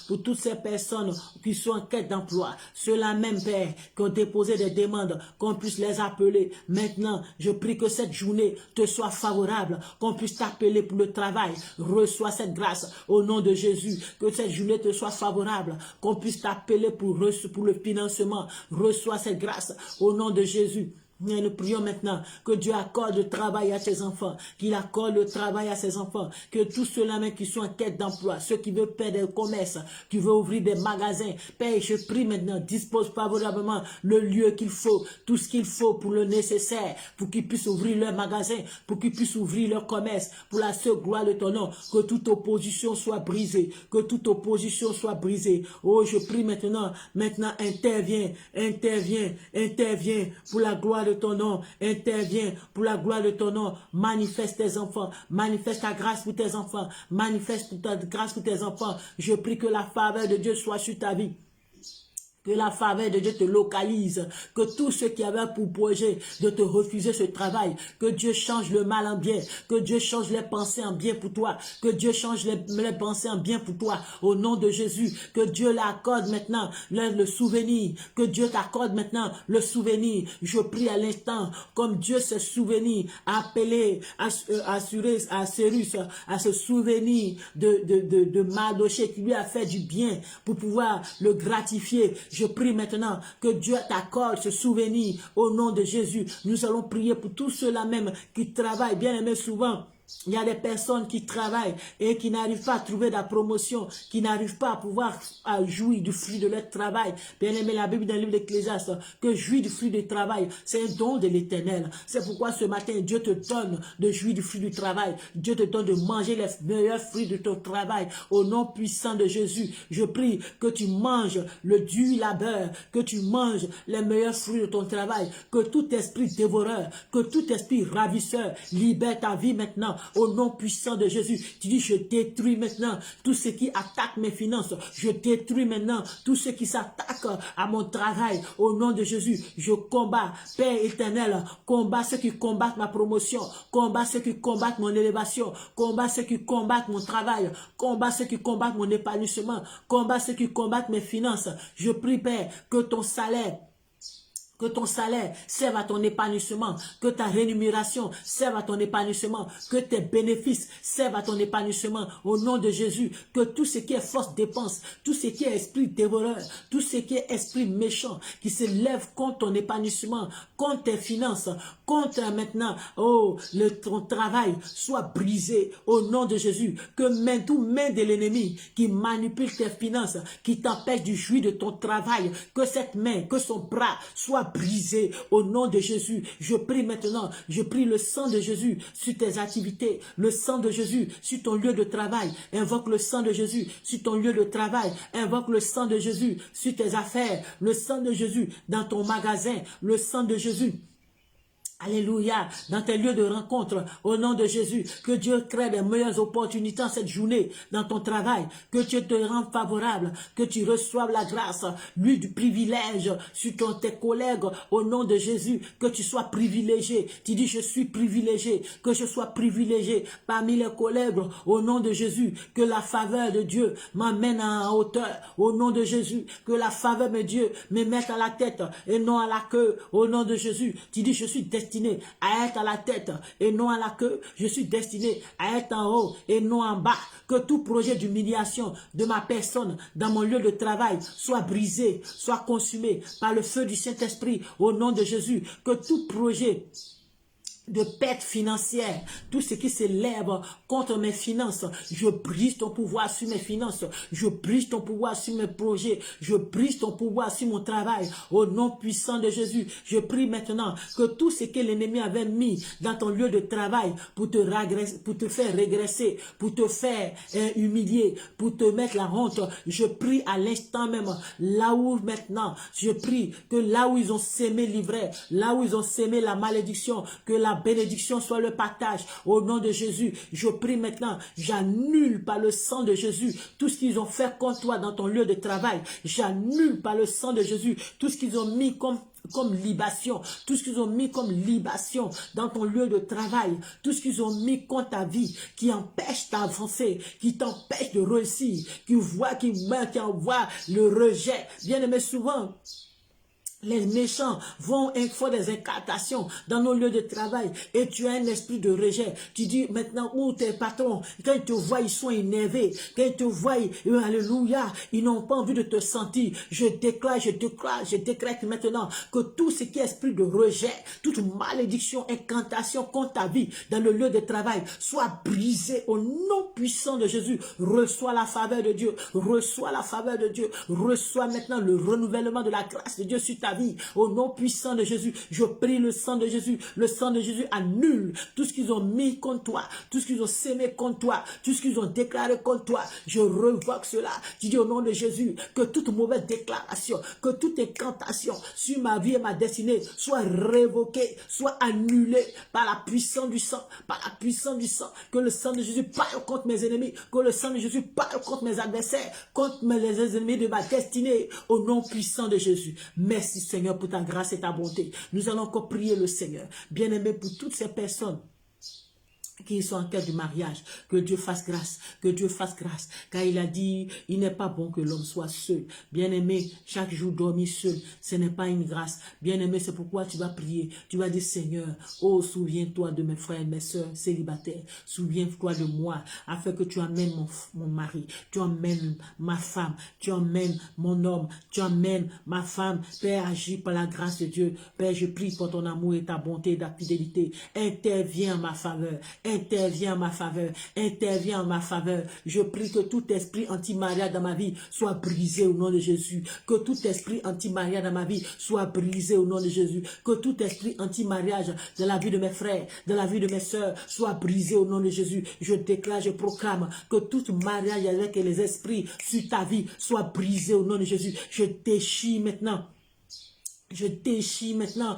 pour toutes ces personnes qui sont en quête d'emploi. Ceux-là même, Père, qui ont déposé des demandes, qu'on puisse les appeler. Maintenant, je prie que cette journée te soit favorable, qu'on puisse t'appeler pour le travail. Reçois cette grâce au nom de Jésus, que cette journée te soit favorable, qu'on puisse t'appeler pour le financement. Reçois cette grâce au nom de Jésus. Nous prions maintenant que Dieu accorde le travail à ses enfants, qu'il accorde le travail à ses enfants, que tous ceux-là même qui sont en quête d'emploi, ceux qui veulent faire des commerces, qui veulent ouvrir des magasins, Père, je prie maintenant, dispose favorablement le lieu qu'il faut, tout ce qu'il faut pour le nécessaire, pour qu'ils puissent ouvrir leur magasin, pour qu'ils puissent ouvrir leur commerce, pour la seule gloire de ton nom, que toute opposition soit brisée, que toute opposition soit brisée. Oh, je prie maintenant, interviens pour la gloire de ton nom, interviens pour la gloire de ton nom, manifeste tes enfants, manifeste ta grâce pour tes enfants, manifeste ta grâce pour tes enfants. Je prie que la faveur de Dieu soit sur ta vie. Que la faveur de Dieu te localise, que tous ceux qui avaient pour projet de te refuser ce travail, que Dieu change le mal en bien, que Dieu change les pensées en bien pour toi, que Dieu change les pensées en bien pour toi, au nom de Jésus, que Dieu l'accorde maintenant le souvenir, que Dieu t'accorde maintenant le souvenir. Je prie à l'instant, comme Dieu s'est souvenu, appelé, assuré à Cyrus, à se souvenir de Mardochée qui lui a fait du bien pour pouvoir le gratifier. Je prie maintenant que Dieu t'accorde ce souvenir au nom de Jésus. Nous allons prier pour tous ceux-là même qui travaillent. Bien aimé, souvent, il y a des personnes qui travaillent et qui n'arrivent pas à trouver la promotion, qui n'arrivent pas à pouvoir jouir du fruit de leur travail. Bien aimé, la Bible dans le livre d'Ecclésiaste, que jouir du fruit du travail, c'est un don de l'Éternel. C'est pourquoi ce matin, Dieu te donne de jouir du fruit du travail. Dieu te donne de manger les meilleurs fruits de ton travail. Au nom puissant de Jésus, je prie que tu manges le dur labeur, que tu manges les meilleurs fruits de ton travail, que tout esprit dévoreur, que tout esprit ravisseur libère ta vie maintenant. au nom puissant de Jésus. Tu dis, je détruis maintenant tout ce qui attaque mes finances. Je détruis maintenant tout ce qui s'attaque à mon travail. Au nom de Jésus, je combats, Père éternel, combat ceux qui combattent ma promotion, combat ceux qui combattent mon élévation, combat ceux qui combattent mon travail, combat ceux qui combattent mon épanouissement, combat ceux qui combattent mes finances. Je prie, Père, que ton salaire serve à ton épanouissement, que ta rémunération serve à ton épanouissement, que tes bénéfices servent à ton épanouissement, au nom de Jésus, que tout ce qui est fausse dépense, tout ce qui est esprit dévoreur, tout ce qui est esprit méchant, qui se lève contre ton épanouissement, contre tes finances, contre maintenant, ton travail, soit brisé, au nom de Jésus, que tout main de l'ennemi qui manipule tes finances, qui t'empêche de jouir de ton travail, que cette main, que son bras soit brisé au nom de Jésus. Je prie maintenant, je prie le sang de Jésus sur tes activités, le sang de Jésus sur ton lieu de travail. Invoque le sang de Jésus sur ton lieu de travail. Invoque le sang de Jésus sur tes affaires, le sang de Jésus dans ton magasin, le sang de Jésus. Alléluia, dans tes lieux de rencontre, au nom de Jésus, que Dieu crée des meilleures opportunités en cette journée, dans ton travail, que Dieu te rende favorable, que tu reçoives la grâce, lui du privilège sur tes collègues, au nom de Jésus, que tu sois privilégié. Tu dis, je suis privilégié, que je sois privilégié parmi les collègues, au nom de Jésus, que la faveur de Dieu m'amène en hauteur, au nom de Jésus, que la faveur de Dieu me mette à la tête et non à la queue, au nom de Jésus. Tu dis, je suis destiné à être à la tête et non à la queue. Je suis destiné à être en haut et non en bas. Que tout projet d'humiliation de ma personne dans mon lieu de travail soit brisé, soit consumé par le feu du Saint-Esprit au nom de Jésus. Que tout projet de perte financière, tout ce qui s'élève contre mes finances, je brise ton pouvoir sur mes finances, je brise ton pouvoir sur mes projets, je brise ton pouvoir sur mon travail, au nom puissant de Jésus. Je prie maintenant que tout ce que l'ennemi avait mis dans ton lieu de travail pour te faire régresser, pour te faire humilier, pour te mettre la honte, je prie à l'instant même, là où maintenant, je prie que là où ils ont sémé l'ivraie, là où ils ont sémé la malédiction, que la bénédiction soit le partage au nom de Jésus. Je prie maintenant, j'annule par le sang de Jésus tout ce qu'ils ont fait contre toi dans ton lieu de travail. J'annule par le sang de Jésus tout ce qu'ils ont mis comme libation, tout ce qu'ils ont mis comme libation dans ton lieu de travail, tout ce qu'ils ont mis contre ta vie, qui empêche d'avancer, qui t'empêche de réussir, qui envoie le rejet. Bien aimé, souvent, les méchants vont faire des incantations dans nos lieux de travail et tu as un esprit de rejet. Tu dis maintenant où tes patrons, quand ils te voient, ils sont énervés. Quand ils te voient, alléluia, ils n'ont pas envie de te sentir. Je décrète maintenant que tout ce qui est esprit de rejet, toute malédiction, incantation contre ta vie dans le lieu de travail soit brisé au nom puissant de Jésus. Reçois la faveur de Dieu. Reçois la faveur de Dieu. Reçois maintenant le renouvellement de la grâce de Dieu sur ta vie, au nom puissant de Jésus. Je prie le sang de Jésus. Le sang de Jésus annule tout ce qu'ils ont mis contre toi, tout ce qu'ils ont sémé contre toi, tout ce qu'ils ont déclaré contre toi. Je revoque cela. Je dis au nom de Jésus que toute mauvaise déclaration, que toute incantation sur ma vie et ma destinée soit révoquée, soit annulée par la puissance du sang, par la puissance du sang. Que le sang de Jésus parle contre mes ennemis, que le sang de Jésus parle contre mes adversaires, contre les ennemis de ma destinée, au nom puissant de Jésus. Merci Seigneur pour ta grâce et ta bonté. Nous allons encore prier le Seigneur. Bien-aimé, pour toutes ces personnes qui sont en quête du mariage, que Dieu fasse grâce, que Dieu fasse grâce, car il a dit, il n'est pas bon que l'homme soit seul. Bien-aimé, chaque jour dormir seul, ce n'est pas une grâce. Bien-aimé, c'est pourquoi tu vas prier, tu vas dire, Seigneur, oh, souviens-toi de mes frères et mes sœurs célibataires, souviens-toi de moi, afin que tu amènes mon mari, tu amènes ma femme, tu amènes mon homme, tu amènes ma femme. Père, agis par la grâce de Dieu. Père, je prie pour ton amour et ta bonté et ta fidélité. Interviens en ma faveur. Interviens en ma faveur, interviens en ma faveur. Je prie que tout esprit anti-mariage dans ma vie soit brisé au nom de Jésus. Que tout esprit anti-mariage dans ma vie soit brisé au nom de Jésus. Que tout esprit anti-mariage dans la vie de mes frères, dans la vie de mes sœurs, soit brisé au nom de Jésus. Je déclare, je proclame que tout mariage avec les esprits sur ta vie soit brisé au nom de Jésus. Je déchire maintenant Je déchire maintenant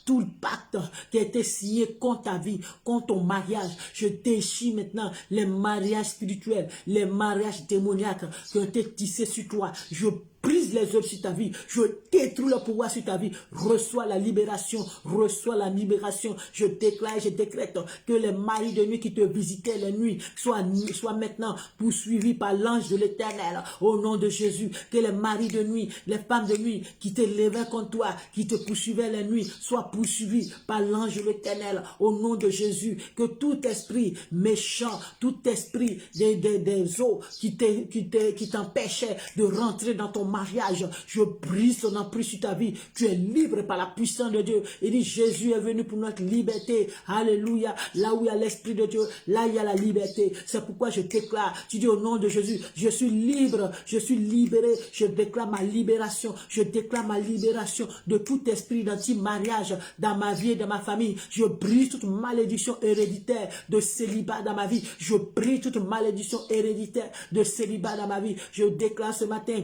tout le pacte qui a été signé contre ta vie, contre ton mariage. Je déchire maintenant les mariages spirituels, les mariages démoniaques qui ont été tissés sur toi. Je brise les œuvres sur ta vie. Je détruis le pouvoir sur ta vie. Reçois la libération. Reçois la libération. Je déclare, je décrète que les maris de nuit qui te visitaient les nuits soient maintenant poursuivis par l'ange de l'Éternel. Au nom de Jésus, que les maris de nuit, les femmes de nuit qui te levaient contre toi, qui te poursuivaient les nuits, soient poursuivis par l'ange de l'Éternel. Au nom de Jésus, que tout esprit méchant, tout esprit des eaux qui t'empêchait de rentrer dans ton mariage, je brise ton emprise sur ta vie. Tu es libre par la puissance de Dieu. Il dit Jésus est venu pour notre liberté. Alléluia. Là où il y a l'esprit de Dieu, là il y a la liberté. C'est pourquoi je déclare, tu dis au nom de Jésus, je suis libre, je suis libéré. Je déclare ma libération. Je déclare ma libération de tout esprit d'anti-mariage dans ma vie et dans ma famille. Je brise toute malédiction héréditaire de célibat dans ma vie. Je brise toute malédiction héréditaire de célibat dans ma vie. Je déclare ce matin.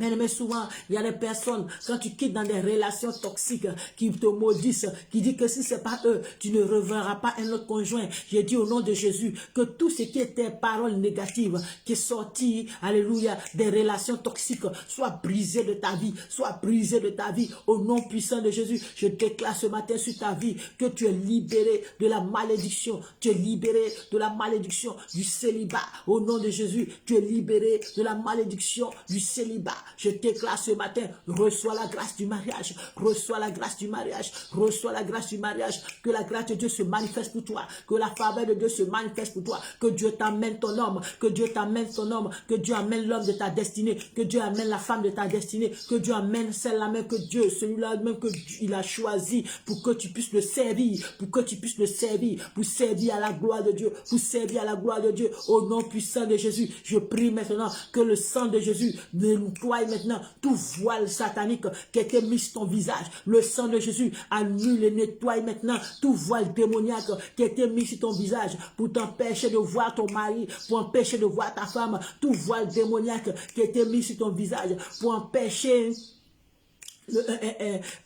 Mais souvent, il y a des personnes, quand tu quittes dans des relations toxiques, qui te maudissent, qui disent que si ce n'est pas eux, tu ne reverras pas un autre conjoint. J'ai dit au nom de Jésus que tout ce qui était paroles négatives, qui est sorti, alléluia, des relations toxiques, soit brisé de ta vie, soit brisé de ta vie. Au nom puissant de Jésus, je déclare ce matin sur ta vie que tu es libéré de la malédiction. Tu es libéré de la malédiction du célibat. Au nom de Jésus, tu es libéré de la malédiction du célibat. Je déclare ce matin, reçois la grâce du mariage, reçois la grâce du mariage, reçois la grâce du mariage, que la grâce de Dieu se manifeste pour toi, que la faveur de Dieu se manifeste pour toi, que Dieu t'amène ton homme, que Dieu t'amène ton homme, que Dieu amène l'homme de ta destinée, que Dieu amène la femme de ta destinée, que Dieu amène celle-là même que Dieu, celui-là même que il a choisi pour que tu puisses le servir, pour que tu puisses le servir, pour servir à la gloire de Dieu, pour servir à la gloire de Dieu, au nom puissant de Jésus. Je prie maintenant que le sang de Jésus nettoie maintenant tout voile satanique qui a été mis sur ton visage. Le sang de Jésus annule et nettoie maintenant tout voile démoniaque qui a été mis sur ton visage pour t'empêcher de voir ton mari, pour empêcher de voir ta femme. Tout voile démoniaque qui a été mis sur ton visage pour empêcher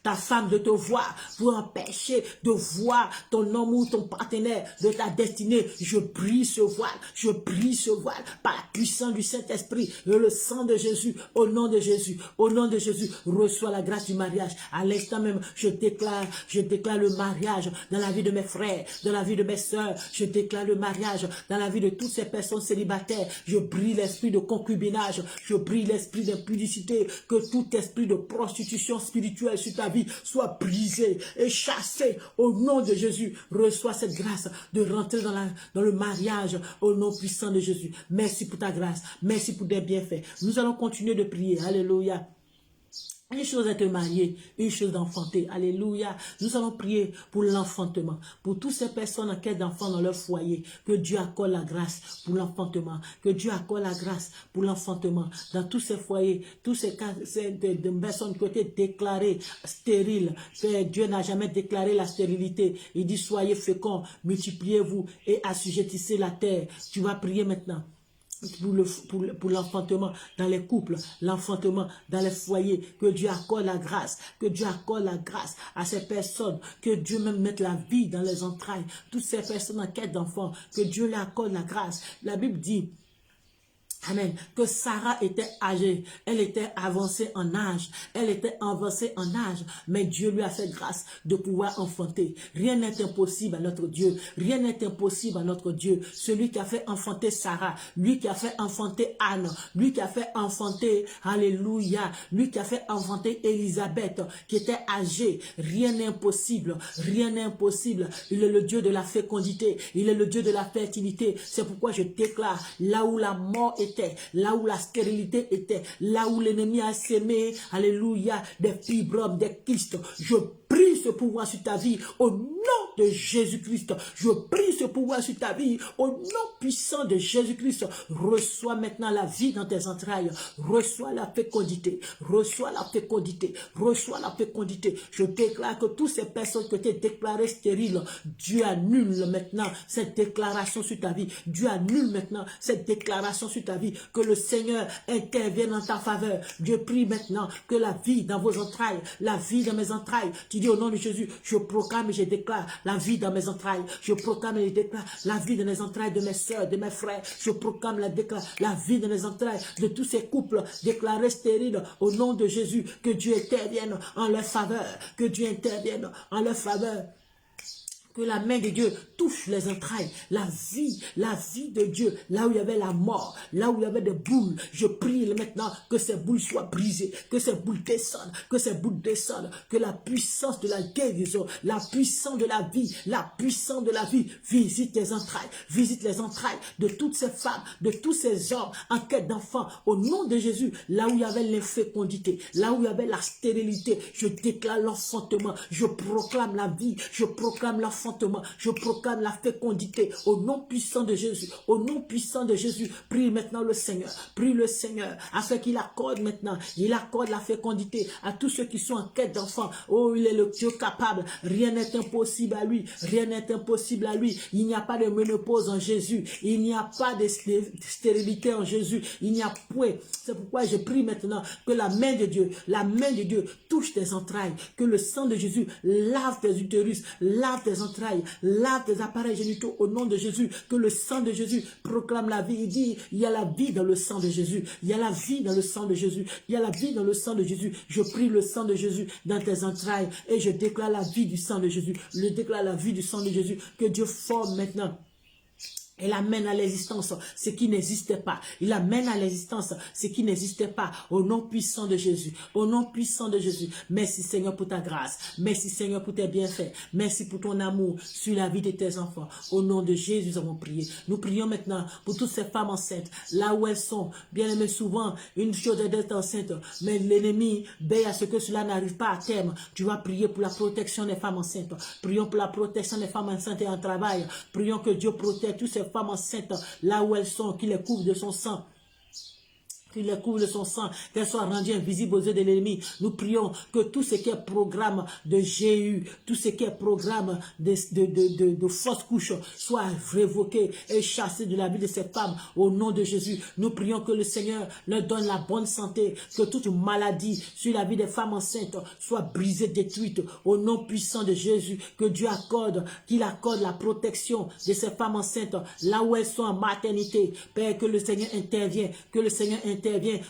ta femme de te voir, pour empêcher de voir ton homme ou ton partenaire de ta destinée. Je brise ce voile par la puissance du Saint-Esprit et le sang de Jésus. Au nom de Jésus, reçois la grâce du mariage. À l'instant même, je déclare le mariage dans la vie de mes frères, dans la vie de mes soeurs. Je déclare le mariage dans la vie de toutes ces personnes célibataires. Je brise l'esprit de concubinage, je brise l'esprit d'impudicité, que tout esprit de prostitution spirituelle sur ta vie soit brisé et chassé au nom de Jésus. Reçois cette grâce de rentrer dans le mariage au nom puissant de Jésus. Merci pour ta grâce, merci pour tes bienfaits. Nous allons continuer de prier. Alléluia. Une chose est de marier, une chose d'enfanter. Alléluia. Nous allons prier pour l'enfantement. Pour toutes ces personnes en quête d'enfants dans leur foyer. Que Dieu accorde la grâce pour l'enfantement. Que Dieu accorde la grâce pour l'enfantement. Dans tous ces foyers, tous ces cas de personnes qui ont été déclarées stériles. Dieu n'a jamais déclaré la stérilité. Il dit soyez féconds, multipliez-vous et assujettissez la terre. Tu vas prier maintenant. Pour l'enfantement dans les couples, l'enfantement dans les foyers, que Dieu accorde la grâce, à ces personnes, que Dieu même mette la vie dans les entrailles, toutes ces personnes en quête d'enfants, que Dieu leur accorde la grâce. La Bible dit, amen, que Sarah était âgée, elle était avancée en âge, mais Dieu lui a fait grâce de pouvoir enfanter. Rien n'est impossible à notre Dieu, celui qui a fait enfanter Sarah, lui qui a fait enfanter Anne, lui qui a fait enfanter, alléluia, lui qui a fait enfanter Élisabeth, qui était âgée. Rien n'est impossible, il est le Dieu de la fécondité, il est le Dieu de la fertilité. C'est pourquoi je déclare, là où la mort était, là où la stérilité était, là où l'ennemi a sémé, alléluia, des fibromes, des kystes, je brise ce pouvoir sur ta vie au nom de Jésus-Christ, je prie ce pouvoir sur ta vie. Au nom puissant de Jésus-Christ, reçois maintenant la vie dans tes entrailles. Reçois la fécondité. Reçois la fécondité. Reçois la fécondité. Je déclare que toutes ces personnes que tu as déclarées stériles, Dieu annule maintenant cette déclaration sur ta vie. Dieu annule maintenant cette déclaration sur ta vie. Que le Seigneur intervienne en ta faveur. Dieu prie maintenant que la vie dans vos entrailles, la vie dans mes entrailles, tu dis au nom de Jésus, je proclame et je déclare la vie dans mes entrailles. Je proclame et je déclare la vie dans les entrailles de mes soeurs, de mes frères. Je proclame la vie dans les entrailles de tous ces couples déclarés stériles au nom de Jésus. Que Dieu intervienne en leur faveur. Que Dieu intervienne en leur faveur. Que la main de Dieu touche les entrailles, la vie de Dieu, là où il y avait la mort, là où il y avait des boules. Je prie maintenant que ces boules soient brisées, que ces boules descendent, que la puissance de la guérison, la puissance de la vie visite les entrailles de toutes ces femmes, de tous ces hommes en quête d'enfants. Au nom de Jésus, là où il y avait l'infécondité, là où il y avait la stérilité, je déclare l'enfantement, je proclame la vie, je proclame l'enfantement. Je proclame la fécondité au nom puissant de Jésus. Au nom puissant de Jésus, prie maintenant le Seigneur. Prie le Seigneur afin qu'il accorde maintenant. Il accorde la fécondité à tous ceux qui sont en quête d'enfants. Oh, il est le Dieu capable. Rien n'est impossible à lui. Rien n'est impossible à lui. Il n'y a pas de ménopause en Jésus. Il n'y a pas de stérilité en Jésus. Il n'y a point. C'est pourquoi je prie maintenant que la main de Dieu touche tes entrailles. Que le sang de Jésus lave tes utérus, lave tes entrailles, lave tes appareils génitaux au nom de Jésus. Que le sang de Jésus proclame la vie. Il dit, il y a la vie dans le sang de Jésus. Il y a la vie dans le sang de Jésus. Il y a la vie dans le sang de Jésus. Je prie le sang de Jésus dans tes entrailles et je déclare la vie du sang de Jésus. Je déclare la vie du sang de Jésus. Que Dieu forme maintenant. Il amène à l'existence ce qui n'existait pas. Il amène à l'existence ce qui n'existait pas. Au nom puissant de Jésus. Au nom puissant de Jésus. Merci Seigneur pour ta grâce. Merci Seigneur pour tes bienfaits. Merci pour ton amour sur la vie de tes enfants. Au nom de Jésus, nous avons prié. Nous prions maintenant pour toutes ces femmes enceintes. Là où elles sont. Bien aimées, souvent, une chose est d'être enceinte. Mais l'ennemi veille à ce que cela n'arrive pas à terme. Tu vas prier pour la protection des femmes enceintes. Prions pour la protection des femmes enceintes et en travail. Prions que Dieu protège tous ces femmes enceintes là où elles sont, qu'il les couvre de son sang. Qu'il les couvre de son sang, qu'elles soient rendues invisibles aux yeux de l'ennemi. Nous prions que tout ce qui est programme de GU, tout ce qui est programme de fausses couches soit révoqué et chassé de la vie de ces femmes au nom de Jésus. Nous prions que le Seigneur leur donne la bonne santé, que toute maladie sur la vie des femmes enceintes soit brisée, détruite au nom puissant de Jésus. Que Dieu accorde, qu'il accorde la protection de ces femmes enceintes là où elles sont en maternité. Père, que le Seigneur intervienne, que le Seigneur intervienne.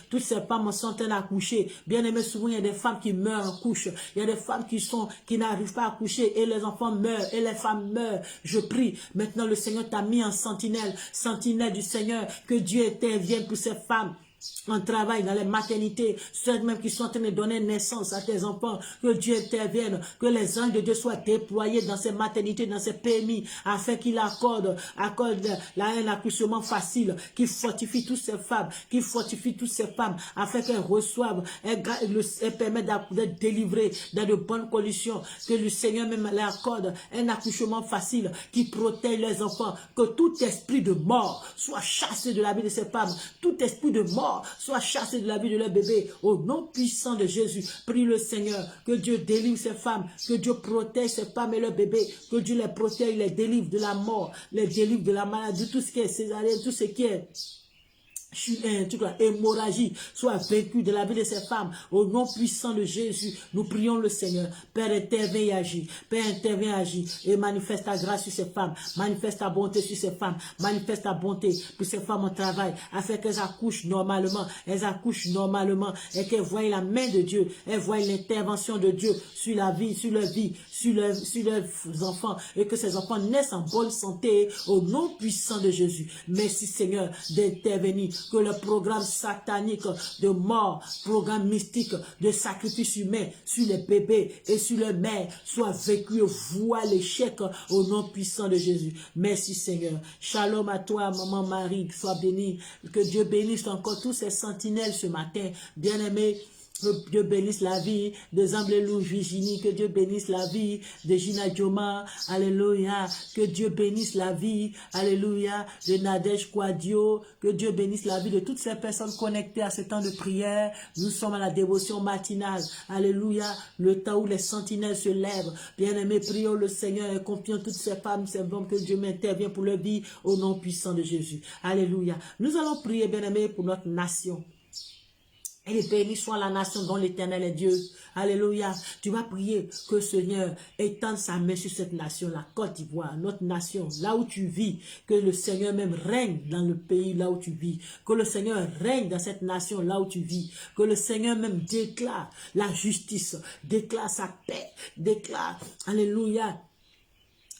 Toutes ces femmes sont en train d'accoucher. Bien aimé, souvent il y a des femmes qui meurent en couche. Il y a des femmes qui n'arrivent pas à accoucher et les enfants meurent et les femmes meurent. Je prie. Maintenant le Seigneur t'a mis en sentinelle. Sentinelle du Seigneur. Que Dieu intervienne pour ces femmes en travail, dans les maternités, ceux même qui sont en train de donner naissance à tes enfants, que Dieu intervienne, que les anges de Dieu soient déployés dans ces maternités, dans ces PMI, afin qu'il accorde un accouchement facile, qu'il fortifie toutes ces femmes, afin qu'elles reçoivent, elles permettent d'être délivrées dans de bonnes conditions, que le Seigneur même leur accorde un accouchement facile, qui protège les enfants, que tout esprit de mort soit chassé de la vie de ces femmes, tout esprit de mort soit chassé de la vie de leur bébé au nom puissant de Jésus. Prie le Seigneur que Dieu délivre ces femmes, que Dieu protège ces femmes et leurs bébés, que Dieu les protège, les délivre de la mort, les délivre de la maladie, tout ce qui est césarienne, tout ce qui est hémorragie soit vaincue de la vie de ces femmes au nom puissant de Jésus. Nous prions le Seigneur. Père, interviens et agis. Père, interviens et agis et manifeste ta grâce sur ces femmes, manifeste ta bonté sur ces femmes, manifeste ta bonté pour ces femmes en travail afin qu'elles accouchent normalement, et qu'elles voient la main de Dieu, elles voient l'intervention de Dieu sur la vie, sur leur vie, sur leurs enfants, et que ces enfants naissent en bonne santé au nom puissant de Jésus. Merci Seigneur d'intervenir, que le programme satanique de mort, programme mystique de sacrifice humain sur les bébés et sur les mères soit vécu, voit l'échec au nom puissant de Jésus. Merci Seigneur. Shalom à toi, maman Marie, sois bénie. Que Dieu bénisse encore tous ces sentinelles ce matin. Bien-aimés, Que Dieu bénisse la vie de Zamblelou Virginie. Que Dieu bénisse la vie de Gina Dioma. Alléluia. Que Dieu bénisse la vie, alléluia, de Nadège Kouadio. Que Dieu bénisse la vie de toutes ces personnes connectées à ce temps de prière. Nous sommes à la dévotion matinale. Alléluia. Le temps où les sentinelles se lèvent. Bien-aimés, prions le Seigneur et confions toutes ces femmes, ces hommes, que Dieu m'intervient pour leur vie au nom puissant de Jésus. Alléluia. Nous allons prier, bien-aimés, pour notre nation. Et béni soit la nation dont l'Éternel est Dieu. Alléluia. Tu vas prier que le Seigneur étende sa main sur cette nation, la Côte d'Ivoire, notre nation, là où tu vis. Que le Seigneur même règne dans le pays là où tu vis. Que le Seigneur règne dans cette nation là où tu vis. Que le Seigneur même déclare la justice, déclare sa paix, déclare, alléluia,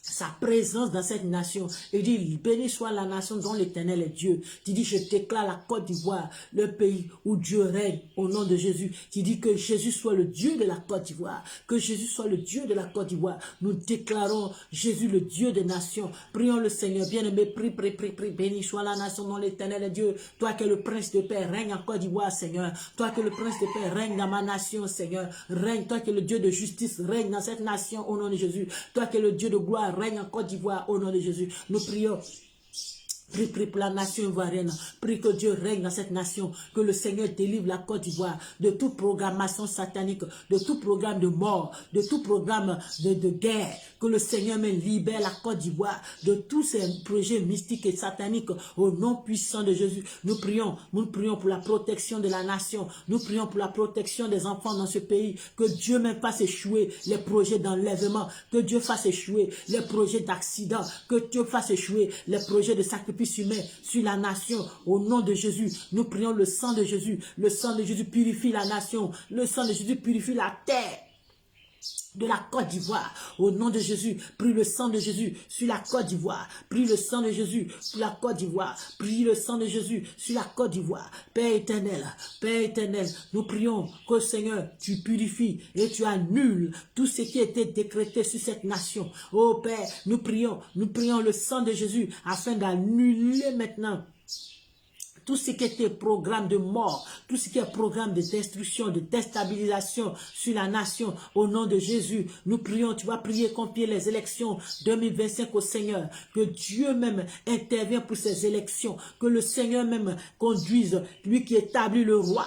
sa présence dans cette nation. Il dit, béni soit la nation dont l'Éternel est Dieu. Tu dis, je déclare la Côte d'Ivoire, le pays où Dieu règne au nom de Jésus. Tu dis que Jésus soit le Dieu de la Côte d'Ivoire. Que Jésus soit le Dieu de la Côte d'Ivoire. Nous déclarons Jésus le Dieu des nations. Prions le Seigneur. Bien-aimé, prie. Béni soit la nation dont l'Éternel est Dieu. Toi que le prince de paix règne en Côte d'Ivoire, Seigneur. Toi que le prince de paix règne dans ma nation, Seigneur. Règne. Toi que le Dieu de justice règne dans cette nation au nom de Jésus. Toi que le Dieu de gloire règne en Côte d'Ivoire au nom de Jésus. Nous prions. Prie pour la nation ivoirienne. Prie que Dieu règne dans cette nation. Que le Seigneur délivre la Côte d'Ivoire de toute programmation satanique, de tout programme de mort, de tout programme de guerre. Que le Seigneur me libère la Côte d'Ivoire de tous ces projets mystiques et sataniques au nom puissant de Jésus. Nous prions pour la protection de la nation. Nous prions pour la protection des enfants dans ce pays. Que Dieu même fasse échouer les projets d'enlèvement. Que Dieu fasse échouer les projets d'accident. Que Dieu fasse échouer les projets de sacrifice humain sur la nation au nom de Jésus. Nous prions le sang de Jésus. Le sang de Jésus purifie la nation. Le sang de Jésus purifie la terre de la Côte d'Ivoire. Au nom de Jésus, prie le sang de Jésus sur la Côte d'Ivoire. Prie le sang de Jésus sur la Côte d'Ivoire. Prie le sang de Jésus sur la Côte d'Ivoire. Père éternel, nous prions que Seigneur, tu purifies et tu annules tout ce qui était décrété sur cette nation. Oh Père, nous prions le sang de Jésus afin d'annuler maintenant tout ce qui était programme de mort, tout ce qui est programme de destruction, de déstabilisation sur la nation, au nom de Jésus, nous prions, tu vas prier, confier les élections 2025 au Seigneur, que Dieu même intervienne pour ces élections, que le Seigneur même conduise, lui qui établit le roi,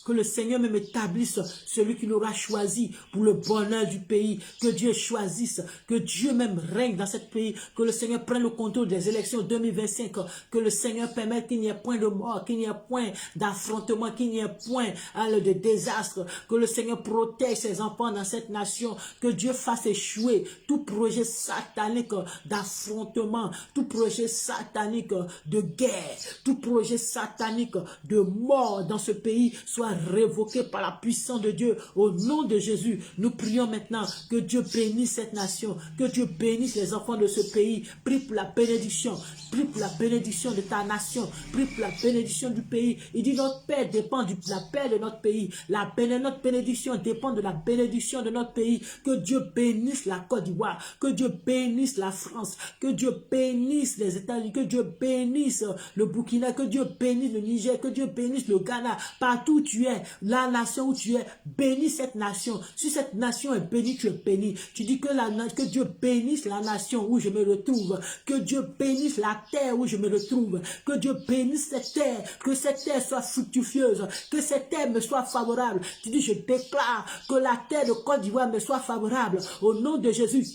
que le Seigneur même établisse celui qu'il aura choisi pour le bonheur du pays. Que Dieu choisisse, que Dieu même règne dans ce pays. Que le Seigneur prenne le contrôle des élections 2025. Que le Seigneur permette qu'il n'y ait point de mort, qu'il n'y ait point d'affrontement, qu'il n'y ait point de désastre. Que le Seigneur protège ses enfants dans cette nation. Que Dieu fasse échouer tout projet satanique d'affrontement, tout projet satanique de guerre, tout projet satanique de mort dans ce pays soit révoqué par la puissance de Dieu. Au nom de Jésus, nous prions maintenant que Dieu bénisse cette nation, que Dieu bénisse les enfants de ce pays. Prie pour la bénédiction, prie pour la bénédiction de ta nation, prie pour la bénédiction du pays. Il dit notre paix dépend de la paix de notre pays. Notre bénédiction dépend de la bénédiction de notre pays. Que Dieu bénisse la Côte d'Ivoire, que Dieu bénisse la France, que Dieu bénisse les États-Unis, que Dieu bénisse le Burkina, que Dieu bénisse le Niger, que Dieu bénisse le Ghana, partout où tu es, la nation où tu es, bénis cette nation. Si cette nation est bénie, tu es béni. Tu dis que Dieu bénisse la nation où je me retrouve, que Dieu bénisse la terre où je me retrouve, que Dieu bénisse cette terre, que cette terre soit fructueuse, que cette terre me soit favorable. Tu dis, je déclare que la terre de Côte d'Ivoire me soit favorable au nom de Jésus.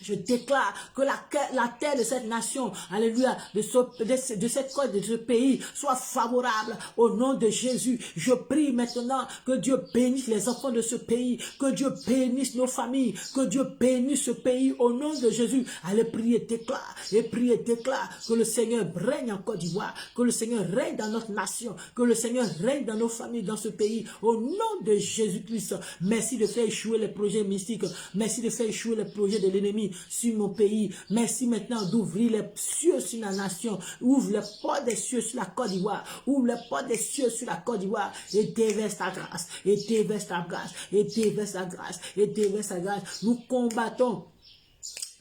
Je déclare que la terre de cette nation, alléluia, de cette côte, de ce pays, soit favorable au nom de Jésus. Je prie maintenant que Dieu bénisse les enfants de ce pays, que Dieu bénisse nos familles, que Dieu bénisse ce pays au nom de Jésus. Allez prier, déclare, que le Seigneur règne en Côte d'Ivoire, que le Seigneur règne dans notre nation, que le Seigneur règne dans nos familles, dans ce pays, au nom de Jésus-Christ. Merci de faire échouer les projets mystiques, merci de faire échouer les projets de l'ennemi sur mon pays. Merci maintenant d'ouvrir les cieux sur la nation. Ouvre les portes des cieux sur la Côte d'Ivoire. Ouvre les portes des cieux sur la Côte d'Ivoire et déverse ta grâce. Et déverse ta grâce. Et déverse ta grâce. Et déverse ta grâce. Nous combattons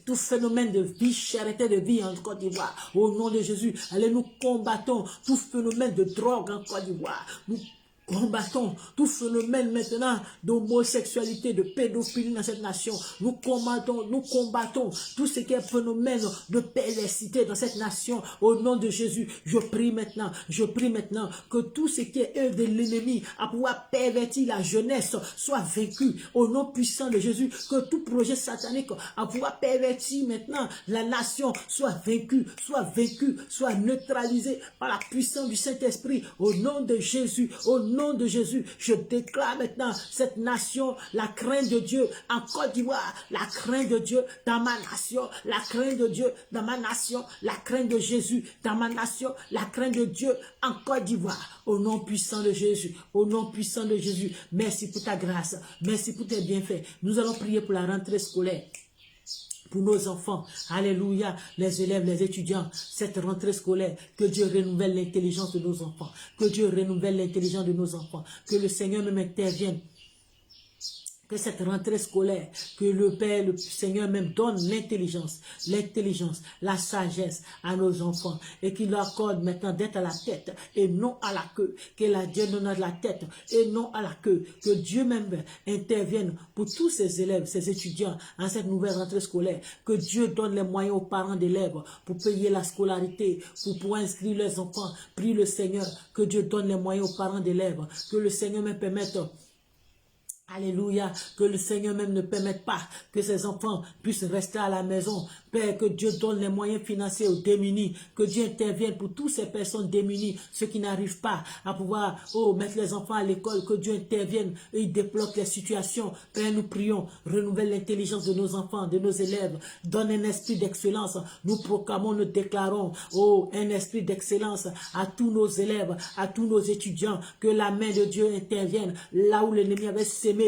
tout phénomène de vie, charité de vie en Côte d'Ivoire. Au nom de Jésus, allez, nous combattons tout phénomène de drogue en Côte d'Ivoire. Nous Combattons tout phénomène maintenant d'homosexualité, de pédophilie dans cette nation. Nous combattons tout ce qui est phénomène de perversité dans cette nation. Au nom de Jésus, je prie maintenant que tout ce qui est œuvre de l'ennemi à pouvoir pervertir la jeunesse soit vaincu. Au nom puissant de Jésus, que tout projet satanique à pouvoir pervertir maintenant la nation soit vaincu, soit neutralisé par la puissance du Saint-Esprit. Au nom de Jésus, au nom de Jésus, je déclare maintenant cette nation, la crainte de Dieu en Côte d'Ivoire, la crainte de Dieu dans ma nation, la crainte de Dieu dans ma nation, la crainte de Jésus dans ma nation, la crainte de Dieu en Côte d'Ivoire. Au nom puissant de Jésus, au nom puissant de Jésus, merci pour ta grâce, merci pour tes bienfaits. Nous allons prier pour la rentrée scolaire. Pour nos enfants, alléluia, les élèves, les étudiants, cette rentrée scolaire, que Dieu renouvelle l'intelligence de nos enfants, que Dieu renouvelle l'intelligence de nos enfants, que le Seigneur même intervienne. Que cette rentrée scolaire, que le Père, le Seigneur même donne l'intelligence, la sagesse à nos enfants et qu'il leur accorde maintenant d'être à la tête et non à la queue. Que la Dieu donne à la tête et non à la queue. Que Dieu même intervienne pour tous ces élèves, ces étudiants en cette nouvelle rentrée scolaire. Que Dieu donne les moyens aux parents d'élèves pour payer la scolarité, pour pouvoir inscrire leurs enfants. Prie le Seigneur que Dieu donne les moyens aux parents d'élèves. Que le Seigneur me permette... Alléluia, que le Seigneur même ne permette pas que ses enfants puissent rester à la maison. Père, que Dieu donne les moyens financiers aux démunis, que Dieu intervienne pour toutes ces personnes démunies, ceux qui n'arrivent pas à pouvoir mettre les enfants à l'école, que Dieu intervienne et il débloque les situations. Père, nous prions, renouvelle l'intelligence de nos enfants, de nos élèves, donne un esprit d'excellence. Nous proclamons, nous déclarons, un esprit d'excellence à tous nos élèves, à tous nos étudiants, que la main de Dieu intervienne là où l'ennemi avait sémé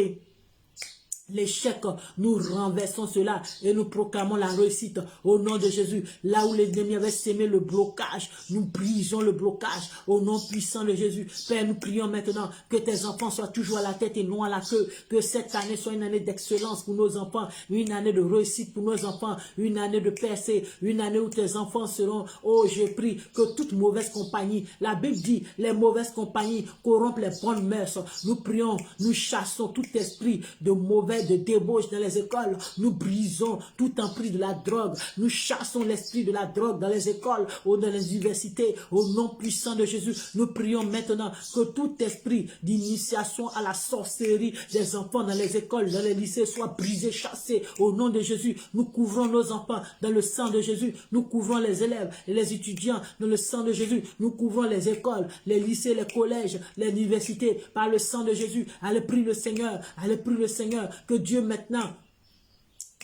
l'échec, nous renversons cela et nous proclamons la réussite au nom de Jésus. Là où l'ennemi avait sémé le blocage, nous brisons le blocage au nom puissant de Jésus. Père, nous prions maintenant que tes enfants soient toujours à la tête et non à la queue. Que cette année soit une année d'excellence pour nos enfants, une année de réussite pour nos enfants, une année de percée, une année où tes enfants seront, je prie que toute mauvaise compagnie, la Bible dit, les mauvaises compagnies corrompent les bonnes mœurs. Nous prions, nous chassons tout esprit de mauvais, de débauche dans les écoles. Nous brisons tout emprise de la drogue. Nous chassons l'esprit de la drogue dans les écoles ou dans les universités. Au nom puissant de Jésus, nous prions maintenant que tout esprit d'initiation à la sorcellerie des enfants dans les écoles, dans les lycées soit brisé, chassé. Au nom de Jésus, nous couvrons nos enfants dans le sang de Jésus. Nous couvrons les élèves et les étudiants dans le sang de Jésus. Nous couvrons les écoles, les lycées, les collèges, les universités par le sang de Jésus. Allez, prie le Seigneur. Allez, prie le Seigneur. Que Dieu maintenant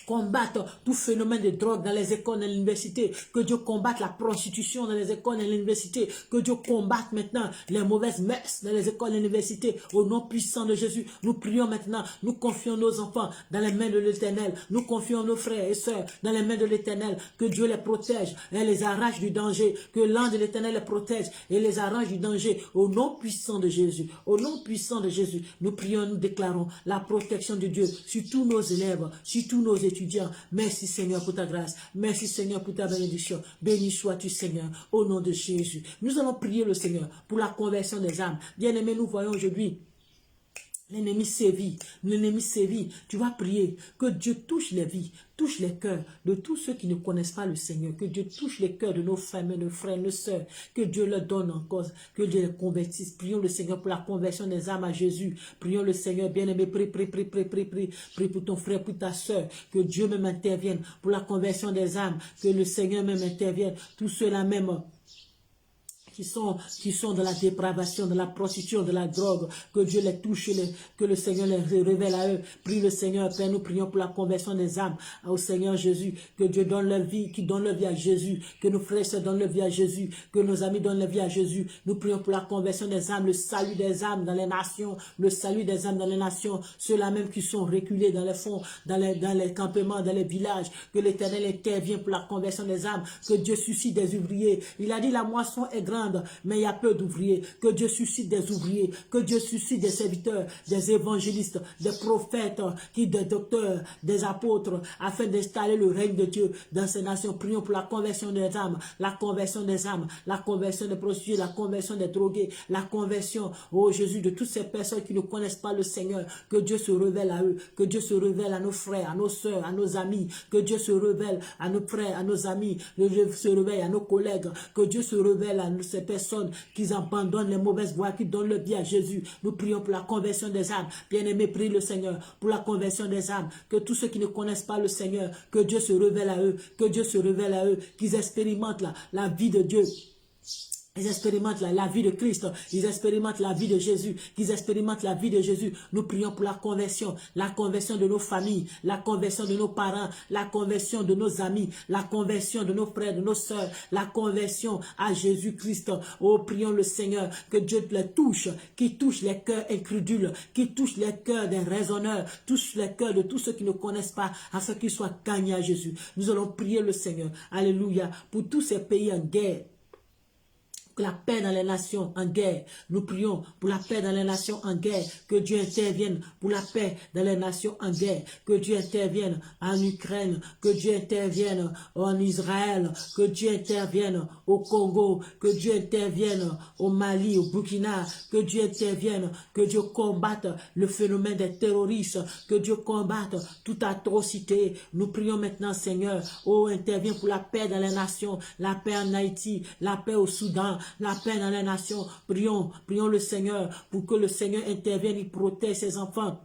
combatte tout phénomène de drogue dans les écoles et l'université, que Dieu combatte la prostitution dans les écoles et l'université, que Dieu combatte maintenant les mauvaises mœurs dans les écoles et l'université. Au nom puissant de Jésus, nous prions maintenant, nous confions nos enfants dans les mains de l'Éternel, nous confions nos frères et sœurs dans les mains de l'Éternel, que Dieu les protège et les arrache du danger, que l'ange de l'Éternel les protège et les arrache du danger. Au nom puissant de Jésus, au nom puissant de Jésus, nous prions, nous déclarons la protection de Dieu sur tous nos élèves, sur tous nos étudiants. Merci Seigneur pour ta grâce. Merci Seigneur pour ta bénédiction. Béni sois-tu Seigneur au nom de Jésus. Nous allons prier le Seigneur pour la conversion des âmes. Bien-aimés, nous voyons aujourd'hui l'ennemi sévit, tu vas prier que Dieu touche les vies, touche les cœurs de tous ceux qui ne connaissent pas le Seigneur, que Dieu touche les cœurs de nos femmes, nos frères, nos sœurs, que Dieu leur donne encore, que Dieu les convertisse. Prions le Seigneur pour la conversion des âmes à Jésus. Prions le Seigneur, bien-aimé, prie pour ton frère, pour ta sœur, que Dieu même intervienne pour la conversion des âmes, que le Seigneur même intervienne, tous ceux-là même qui sont dans la dépravation, de la prostitution, de la drogue, que Dieu les touche, que le Seigneur les révèle à eux. Prie le Seigneur, Père, nous prions pour la conversion des âmes au Seigneur Jésus, que Dieu donne leur vie, qui donne leur vie à Jésus, que nos frères se donnent leur vie à Jésus, que nos amis donnent leur vie à Jésus. Nous prions pour la conversion des âmes, le salut des âmes dans les nations, le salut des âmes dans les nations, ceux-là même qui sont reculés dans les fonds, dans les campements, dans les villages, que l'Éternel intervient pour la conversion des âmes, que Dieu suscite des ouvriers. Il a dit la moisson est grande, demande, mais il y a peu d'ouvriers. Que Dieu suscite des ouvriers, que Dieu suscite des serviteurs, des évangélistes, des prophètes, des docteurs, des apôtres, afin d'installer le règne de Dieu dans ces nations. Prions pour la conversion des âmes, la conversion des âmes, la conversion des prostituées, la conversion des drogués, la conversion, oh Jésus, de toutes ces personnes qui ne connaissent pas le Seigneur. Que Dieu se révèle à eux, que Dieu se révèle à nos frères, à nos sœurs, à nos amis, que Dieu se révèle à nos frères, à nos amis, que Dieu se révèle à nos collègues, que Dieu se révèle à ces personnes qui abandonnent les mauvaises voies, qui donnent le bien à Jésus. Nous prions pour la conversion des âmes. Bien-aimés, prie le Seigneur pour la conversion des âmes. Que tous ceux qui ne connaissent pas le Seigneur, que Dieu se révèle à eux, que Dieu se révèle à eux, qu'ils expérimentent la vie de Dieu. Ils expérimentent la vie de Christ, ils expérimentent la vie de Jésus, qu'ils expérimentent la vie de Jésus. Nous prions pour la conversion de nos familles, la conversion de nos parents, la conversion de nos amis, la conversion de nos frères, de nos sœurs, la conversion à Jésus-Christ. Oh, prions le Seigneur, que Dieu les touche, qui touche les cœurs incrédules, qui touche les cœurs des raisonneurs, touche les cœurs de tous ceux qui ne connaissent pas, afin qu'ils soient gagnés à Jésus. Nous allons prier le Seigneur, alléluia, pour tous ces pays en guerre. La paix dans les nations en guerre. Nous prions pour la paix dans les nations en guerre. Que Dieu intervienne pour la paix dans les nations en guerre. Que Dieu intervienne en Ukraine. Que Dieu intervienne en Israël. Que Dieu intervienne au Congo. Que Dieu intervienne au Mali, au Burkina. Que Dieu intervienne. Que Dieu combatte le phénomène des terroristes. Que Dieu combatte toute atrocité. Nous prions maintenant, Seigneur. Oh, interviens pour la paix dans les nations. La paix en Haïti. La paix au Soudan. La paix dans les nations. Prions le Seigneur pour que le Seigneur intervienne, il protège ses enfants.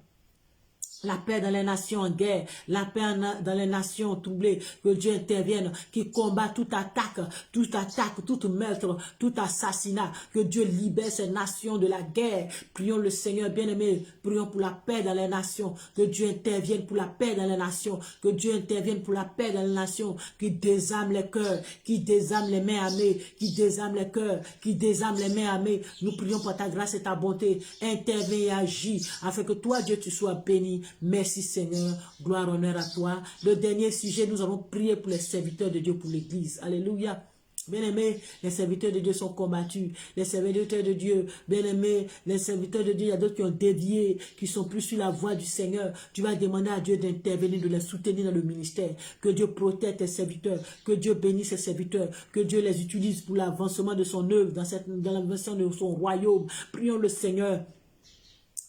La paix dans les nations en guerre, la paix dans les nations troublées, que Dieu intervienne, qui combat toute attaque, tout meurtre, tout assassinat, que Dieu libère ces nations de la guerre. Prions le Seigneur bien-aimé, prions pour la paix dans les nations, que Dieu intervienne pour la paix dans les nations, que Dieu intervienne pour la paix dans les nations, qui désarme les cœurs, qui désarme les mains armées, qui désarme les cœurs, qui désarme les mains armées. Nous prions pour ta grâce et ta bonté, interviens et agis, afin que toi Dieu tu sois béni. Merci Seigneur, gloire, honneur à toi. Le dernier sujet, nous allons prier pour les serviteurs de Dieu, pour l'église. Alléluia. Bien-aimés, les serviteurs de Dieu sont combattus. Les serviteurs de Dieu, bien-aimés, les serviteurs de Dieu, il y a d'autres qui ont dévié, qui sont plus sur la voie du Seigneur. Tu vas demander à Dieu d'intervenir, de les soutenir dans le ministère. Que Dieu protège tes serviteurs, que Dieu bénisse ses serviteurs, que Dieu les utilise pour l'avancement de son œuvre, dans l'avancement de son royaume. Prions le Seigneur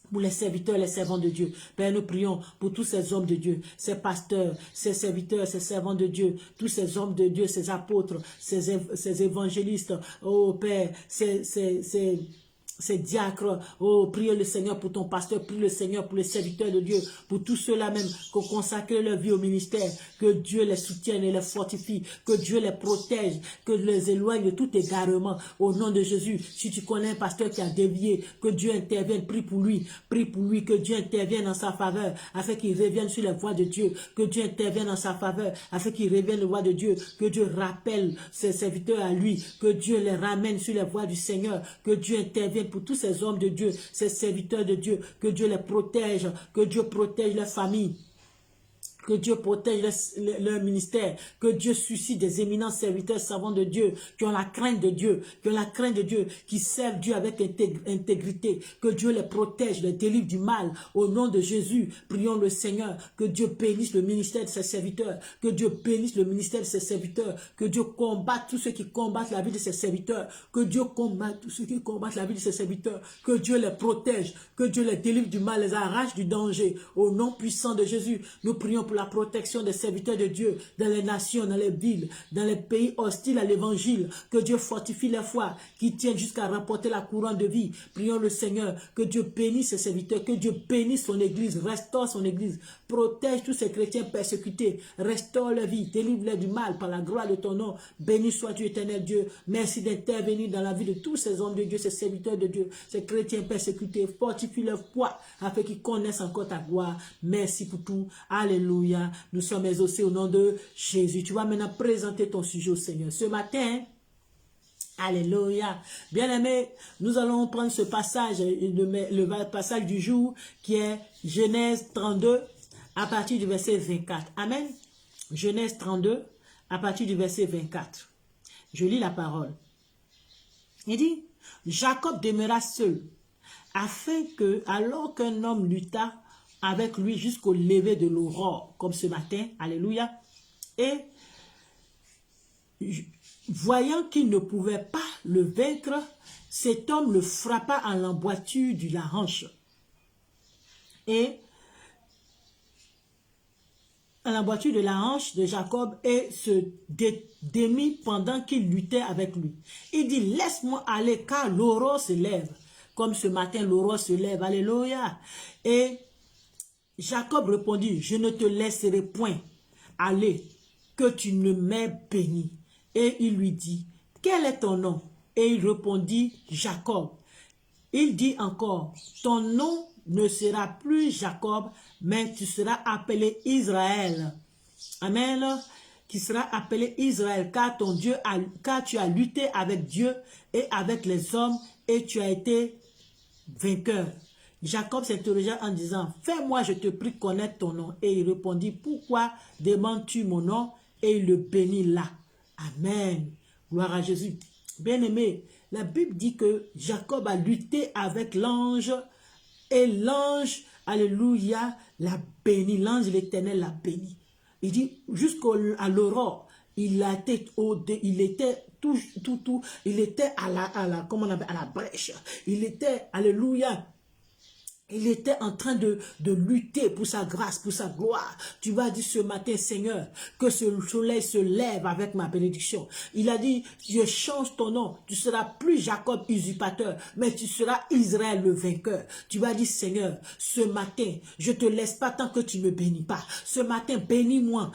pour les serviteurs, les servants de Dieu. Père, nous prions pour tous ces hommes de Dieu, ces pasteurs, ces serviteurs, ces servants de Dieu, tous ces hommes de Dieu, ces apôtres, ces évangélistes. Oh Père, ces diacres, oh, prie le Seigneur pour ton pasteur, prie le Seigneur pour les serviteurs de Dieu, pour tous ceux-là même qui ont consacré leur vie au ministère, que Dieu les soutienne et les fortifie, que Dieu les protège, que les éloigne de tout égarement, au nom de Jésus. Si tu connais un pasteur qui a dévié, que Dieu intervienne, prie pour lui, que Dieu intervienne en sa faveur, afin qu'il revienne sur les voies de Dieu, que Dieu intervienne en sa faveur, afin qu'il revienne sur les voies de Dieu, que Dieu rappelle ses serviteurs à lui, que Dieu les ramène sur les voies du Seigneur, que Dieu intervienne pour tous ces hommes de Dieu, ces serviteurs de Dieu, que Dieu les protège, que Dieu protège leur famille, que Dieu protège leur ministère, que Dieu suscite des éminents serviteurs savants de Dieu, qui ont la crainte de Dieu, qui servent Dieu avec intégrité, que Dieu les protège, les délivre du mal. Au nom de Jésus, prions le Seigneur, que Dieu bénisse le ministère de ses serviteurs, que Dieu bénisse le ministère de ses serviteurs, que Dieu combatte tous ceux qui combattent la vie de ses serviteurs, que Dieu combatte tous ceux qui combattent la vie de ses serviteurs, que Dieu les protège, que Dieu les délivre du mal, les arrache du danger. Au nom puissant de Jésus, nous prions pour la protection des serviteurs de Dieu dans les nations, dans les villes, dans les pays hostiles à l'évangile. Que Dieu fortifie la foi, qui tiennent jusqu'à remporter la couronne de vie. Prions le Seigneur, que Dieu bénisse ses serviteurs, que Dieu bénisse son église, restaure son église, protège tous ces chrétiens persécutés, restaure leur vie, délivre-les du mal par la gloire de ton nom. Béni sois-tu, éternel Dieu. Merci d'intervenir dans la vie de tous ces hommes de Dieu, ces serviteurs de Dieu, ces chrétiens persécutés. Fortifie leur foi afin qu'ils connaissent encore ta gloire. Merci pour tout. Alléluia. Nous sommes exaucés au nom de Jésus. Tu vas maintenant présenter ton sujet au Seigneur. Ce matin, alléluia. Bien-aimés, nous allons prendre ce passage, le passage du jour, qui est Genèse 32, à partir du verset 24. Amen. Genèse 32, à partir du verset 24. Je lis la parole. Il dit, Jacob demeura seul, afin que, alors qu'un homme lutta avec lui jusqu'au lever de l'aurore, comme ce matin, alléluia, et voyant qu'il ne pouvait pas le vaincre, cet homme le frappa en l'emboîture de la hanche. Et à l'emboîture de la hanche de Jacob et se démit pendant qu'il luttait avec lui. Il dit, laisse-moi aller car l'aurore se lève. Comme ce matin, l'aurore se lève. Alléluia. Et Jacob répondit, je ne te laisserai point aller, que tu ne m'aies béni. Et il lui dit, quel est ton nom? Et il répondit, Jacob. Il dit encore, ton nom ne sera plus Jacob, mais tu seras appelé Israël. Amen. Qui sera appelé Israël, car tu as lutté avec Dieu et avec les hommes, et tu as été vainqueur. Jacob s'interrogea en disant, fais-moi, je te prie, connaître ton nom. Et il répondit, pourquoi demandes-tu mon nom? Et il le bénit là. Amen. Gloire à Jésus. Bien-aimé, la Bible dit que Jacob a lutté avec l'ange et l'ange, alléluia, l'a béni. L'ange de l'Éternel l'a béni. Il dit, jusqu'à l'aurore, il était il était à la, comment on appelle, à la brèche. Il était, alléluia, il était en train de lutter pour sa grâce, pour sa gloire. Tu vas dire ce matin, Seigneur, que ce soleil se lève avec ma bénédiction. Il a dit, je change ton nom. Tu ne seras plus Jacob usurpateur, mais tu seras Israël le vainqueur. Tu vas dire, Seigneur, ce matin, je ne te laisse pas tant que tu ne me bénis pas. Ce matin, bénis-moi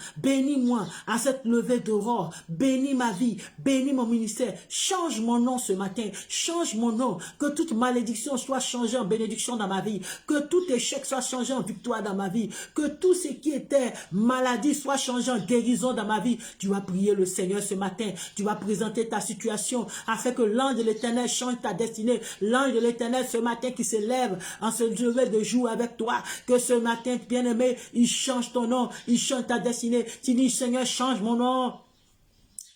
à cette levée d'aurore. Bénis ma vie, bénis mon ministère. Change mon nom ce matin, change mon nom. Que toute malédiction soit changée en bénédiction dans ma vie. Que tout échec soit changé en victoire dans ma vie. Que tout ce qui était maladie soit changé en guérison dans ma vie. Tu vas prier le Seigneur ce matin. Tu vas présenter ta situation afin que l'ange de l'Éternel change ta destinée. L'ange de l'Éternel ce matin qui se lève en ce lever de jour avec toi. Que ce matin, bien-aimé, il change ton nom. Il change ta destinée. Tu dis, Seigneur, change mon nom.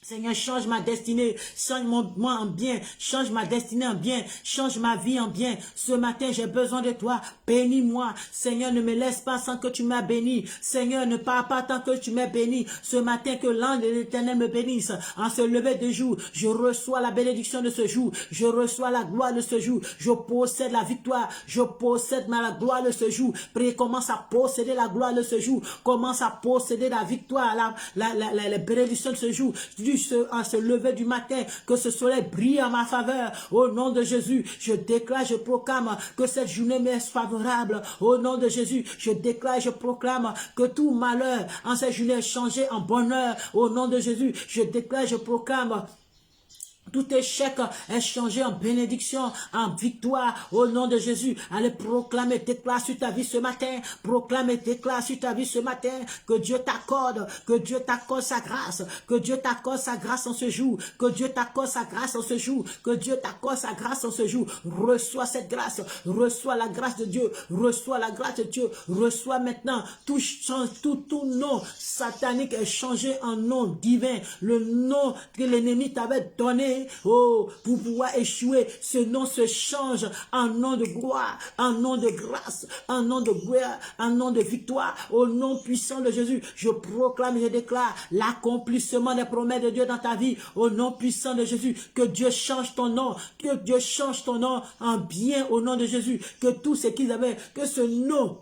Seigneur, change ma destinée, change moi en bien, change ma destinée en bien, change ma vie en bien. Ce matin, j'ai besoin de toi. Bénis-moi. Seigneur, ne me laisse pas sans que tu m'as béni. Seigneur, ne pars pas tant que tu m'as béni. Ce matin, que l'ange de l'Éternel me bénisse. En ce lever de jour, je reçois la bénédiction de ce jour. Je reçois la gloire de ce jour. Je possède la victoire. Je possède la gloire de ce jour. Prie, commence à posséder la gloire de ce jour. Commence à posséder la victoire, la bénédiction de ce jour. À se lever du matin, que ce soleil brille en ma faveur. Au nom de Jésus, je déclare, je proclame que cette journée m'est favorable. Au nom de Jésus, je déclare, je proclame que tout malheur en cette journée est changé en bonheur. Au nom de Jésus, je déclare, je proclame tout échec est changé en bénédiction, en victoire, au nom de Jésus. Allez proclamer, déclare sur ta vie ce matin. Proclame et déclare sur ta vie ce matin que Dieu t'accorde sa grâce, que Dieu t'accorde sa grâce en ce jour, que Dieu t'accorde sa grâce en ce jour, que Dieu t'accorde sa grâce en ce jour. Reçois cette grâce, reçois la grâce de Dieu, reçois la grâce de Dieu, reçois maintenant tout nom satanique est changé en nom divin, le nom que l'ennemi t'avait donné. Oh, pour pouvoir échouer, ce nom se change en nom de gloire, en nom de grâce, en nom de gloire, en nom de victoire, au nom puissant de Jésus. Je proclame et je déclare l'accomplissement des promesses de Dieu dans ta vie, au nom puissant de Jésus. Que Dieu change ton nom, que Dieu change ton nom en bien au nom de Jésus. Que tout ce qu'ils avaient, que ce nom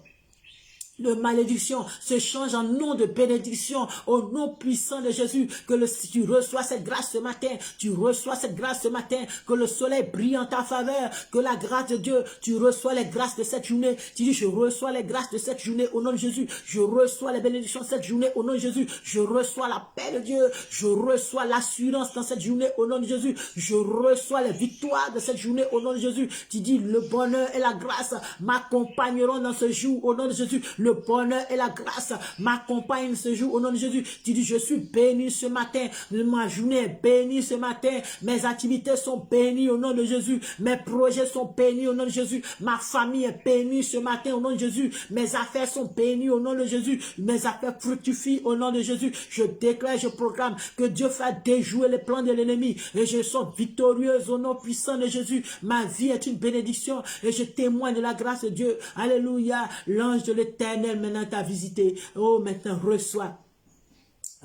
de malédiction se change en nom de bénédiction au nom puissant de Jésus. Que tu reçois cette grâce ce matin, tu reçois cette grâce ce matin, que le soleil brille en ta faveur, que la grâce de Dieu, tu reçois les grâces de cette journée. Tu dis, je reçois les grâces de cette journée au nom de Jésus, je reçois les bénédictions de cette journée au nom de Jésus, je reçois la paix de Dieu, je reçois l'assurance dans cette journée au nom de Jésus, je reçois les victoires de cette journée au nom de Jésus. Tu dis, le bonheur et la grâce m'accompagneront dans ce jour au nom de Jésus. Le bonheur et la grâce m'accompagnent ce jour au nom de Jésus. Tu dis, je suis béni ce matin. Ma journée est bénie ce matin. Mes activités sont bénies au nom de Jésus. Mes projets sont bénis au nom de Jésus. Ma famille est bénie ce matin au nom de Jésus. Mes affaires sont bénies au nom de Jésus. Mes affaires fructifient au nom de Jésus. Je déclare, je proclame que Dieu fait déjouer les plans de l'ennemi. Et je suis victorieuse au nom puissant de Jésus. Ma vie est une bénédiction et je témoigne de la grâce de Dieu. Alléluia. L'ange de l'Éternel maintenant t'a visité. Oh, maintenant reçois.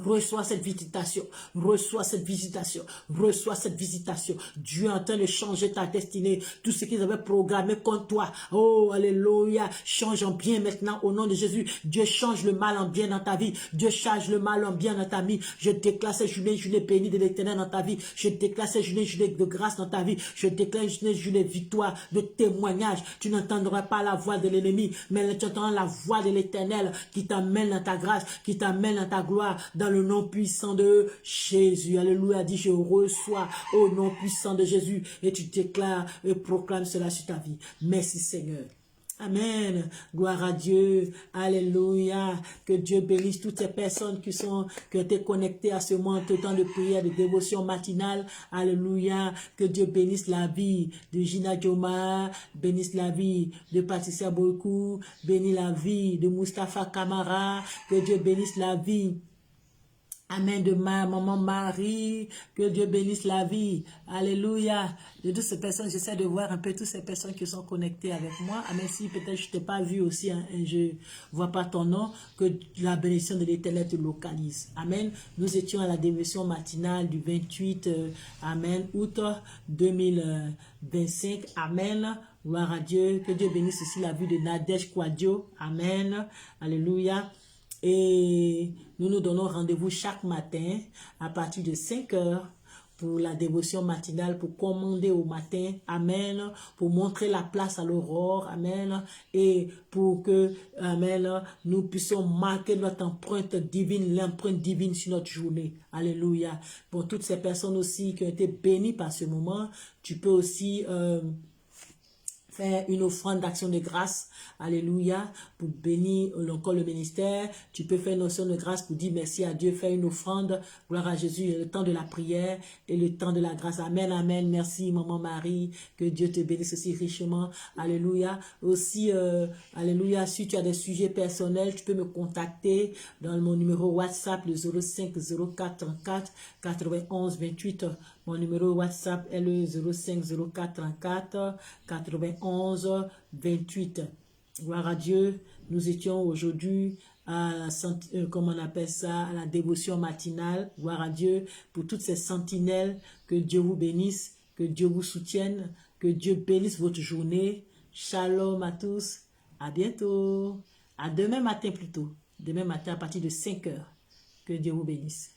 Reçois cette visitation, reçois cette visitation, reçois cette visitation. Dieu est en train de changer ta destinée. Tout ce qu'ils avaient programmé contre toi. Oh, alléluia. Change en bien maintenant au nom de Jésus. Dieu change le mal en bien dans ta vie. Dieu change le mal en bien dans ta vie. Je déclare cette journée bénie de l'Éternel dans ta vie. Je déclare cette journée de grâce dans ta vie. Je déclare une journée victoire, de témoignage. Tu n'entendras pas la voix de l'ennemi, mais tu entendras la voix de l'Éternel qui t'amène dans ta grâce, qui t'amène dans ta gloire, dans le nom puissant de Jésus. Alléluia. Dis, je reçois au nom puissant de Jésus. Et tu déclares et proclames cela sur ta vie. Merci Seigneur. Amen. Gloire à Dieu. Alléluia. Que Dieu bénisse toutes ces personnes qui ont été connectées à ce moment de temps de prière, de dévotion matinale. Alléluia. Que Dieu bénisse la vie de Gina Dioma, bénisse la vie de Patricia Boykou, bénisse la vie de Mustapha Kamara. Que Dieu bénisse la vie. Amen, de ma maman Marie, que Dieu bénisse la vie. Alléluia. De toutes ces personnes, j'essaie de voir un peu toutes ces personnes qui sont connectées avec moi. Amen, si peut-être je t'ai pas vu aussi, hein, je vois pas ton nom, que la bénédiction de l'Éternel te localise. Amen. Nous étions à la dévotion matinale du 28 amen, août 2025. Amen. Gloire à Dieu. Que Dieu bénisse aussi la vie de Nadège Kouadio. Amen. Alléluia. Et nous nous donnons rendez-vous chaque matin à partir de 5 heures pour la dévotion matinale, pour commander au matin, amen, pour montrer la place à l'aurore, amen, et pour que, amen, nous puissions marquer notre empreinte divine, l'empreinte divine sur notre journée, alléluia. Pour toutes ces personnes aussi qui ont été bénies par ce moment, tu peux aussi faire une offrande d'action de grâce, alléluia, pour bénir encore le ministère. Tu peux faire une offrande de grâce pour dire merci à Dieu, faire une offrande, gloire à Jésus, le temps de la prière et le temps de la grâce. Amen, amen, merci maman Marie, que Dieu te bénisse aussi richement, alléluia. Aussi, alléluia, si tu as des sujets personnels, tu peux me contacter dans mon numéro WhatsApp, le 05 04 34 91 28. Mon numéro WhatsApp est le 05 04 34 91 28. Gloire à Dieu. Nous étions aujourd'hui à, comment on appelle ça, à la dévotion matinale. Gloire à Dieu pour toutes ces sentinelles. Que Dieu vous bénisse, que Dieu vous soutienne, que Dieu bénisse votre journée. Shalom à tous. À bientôt. À demain matin plutôt. Demain matin à partir de 5 heures. Que Dieu vous bénisse.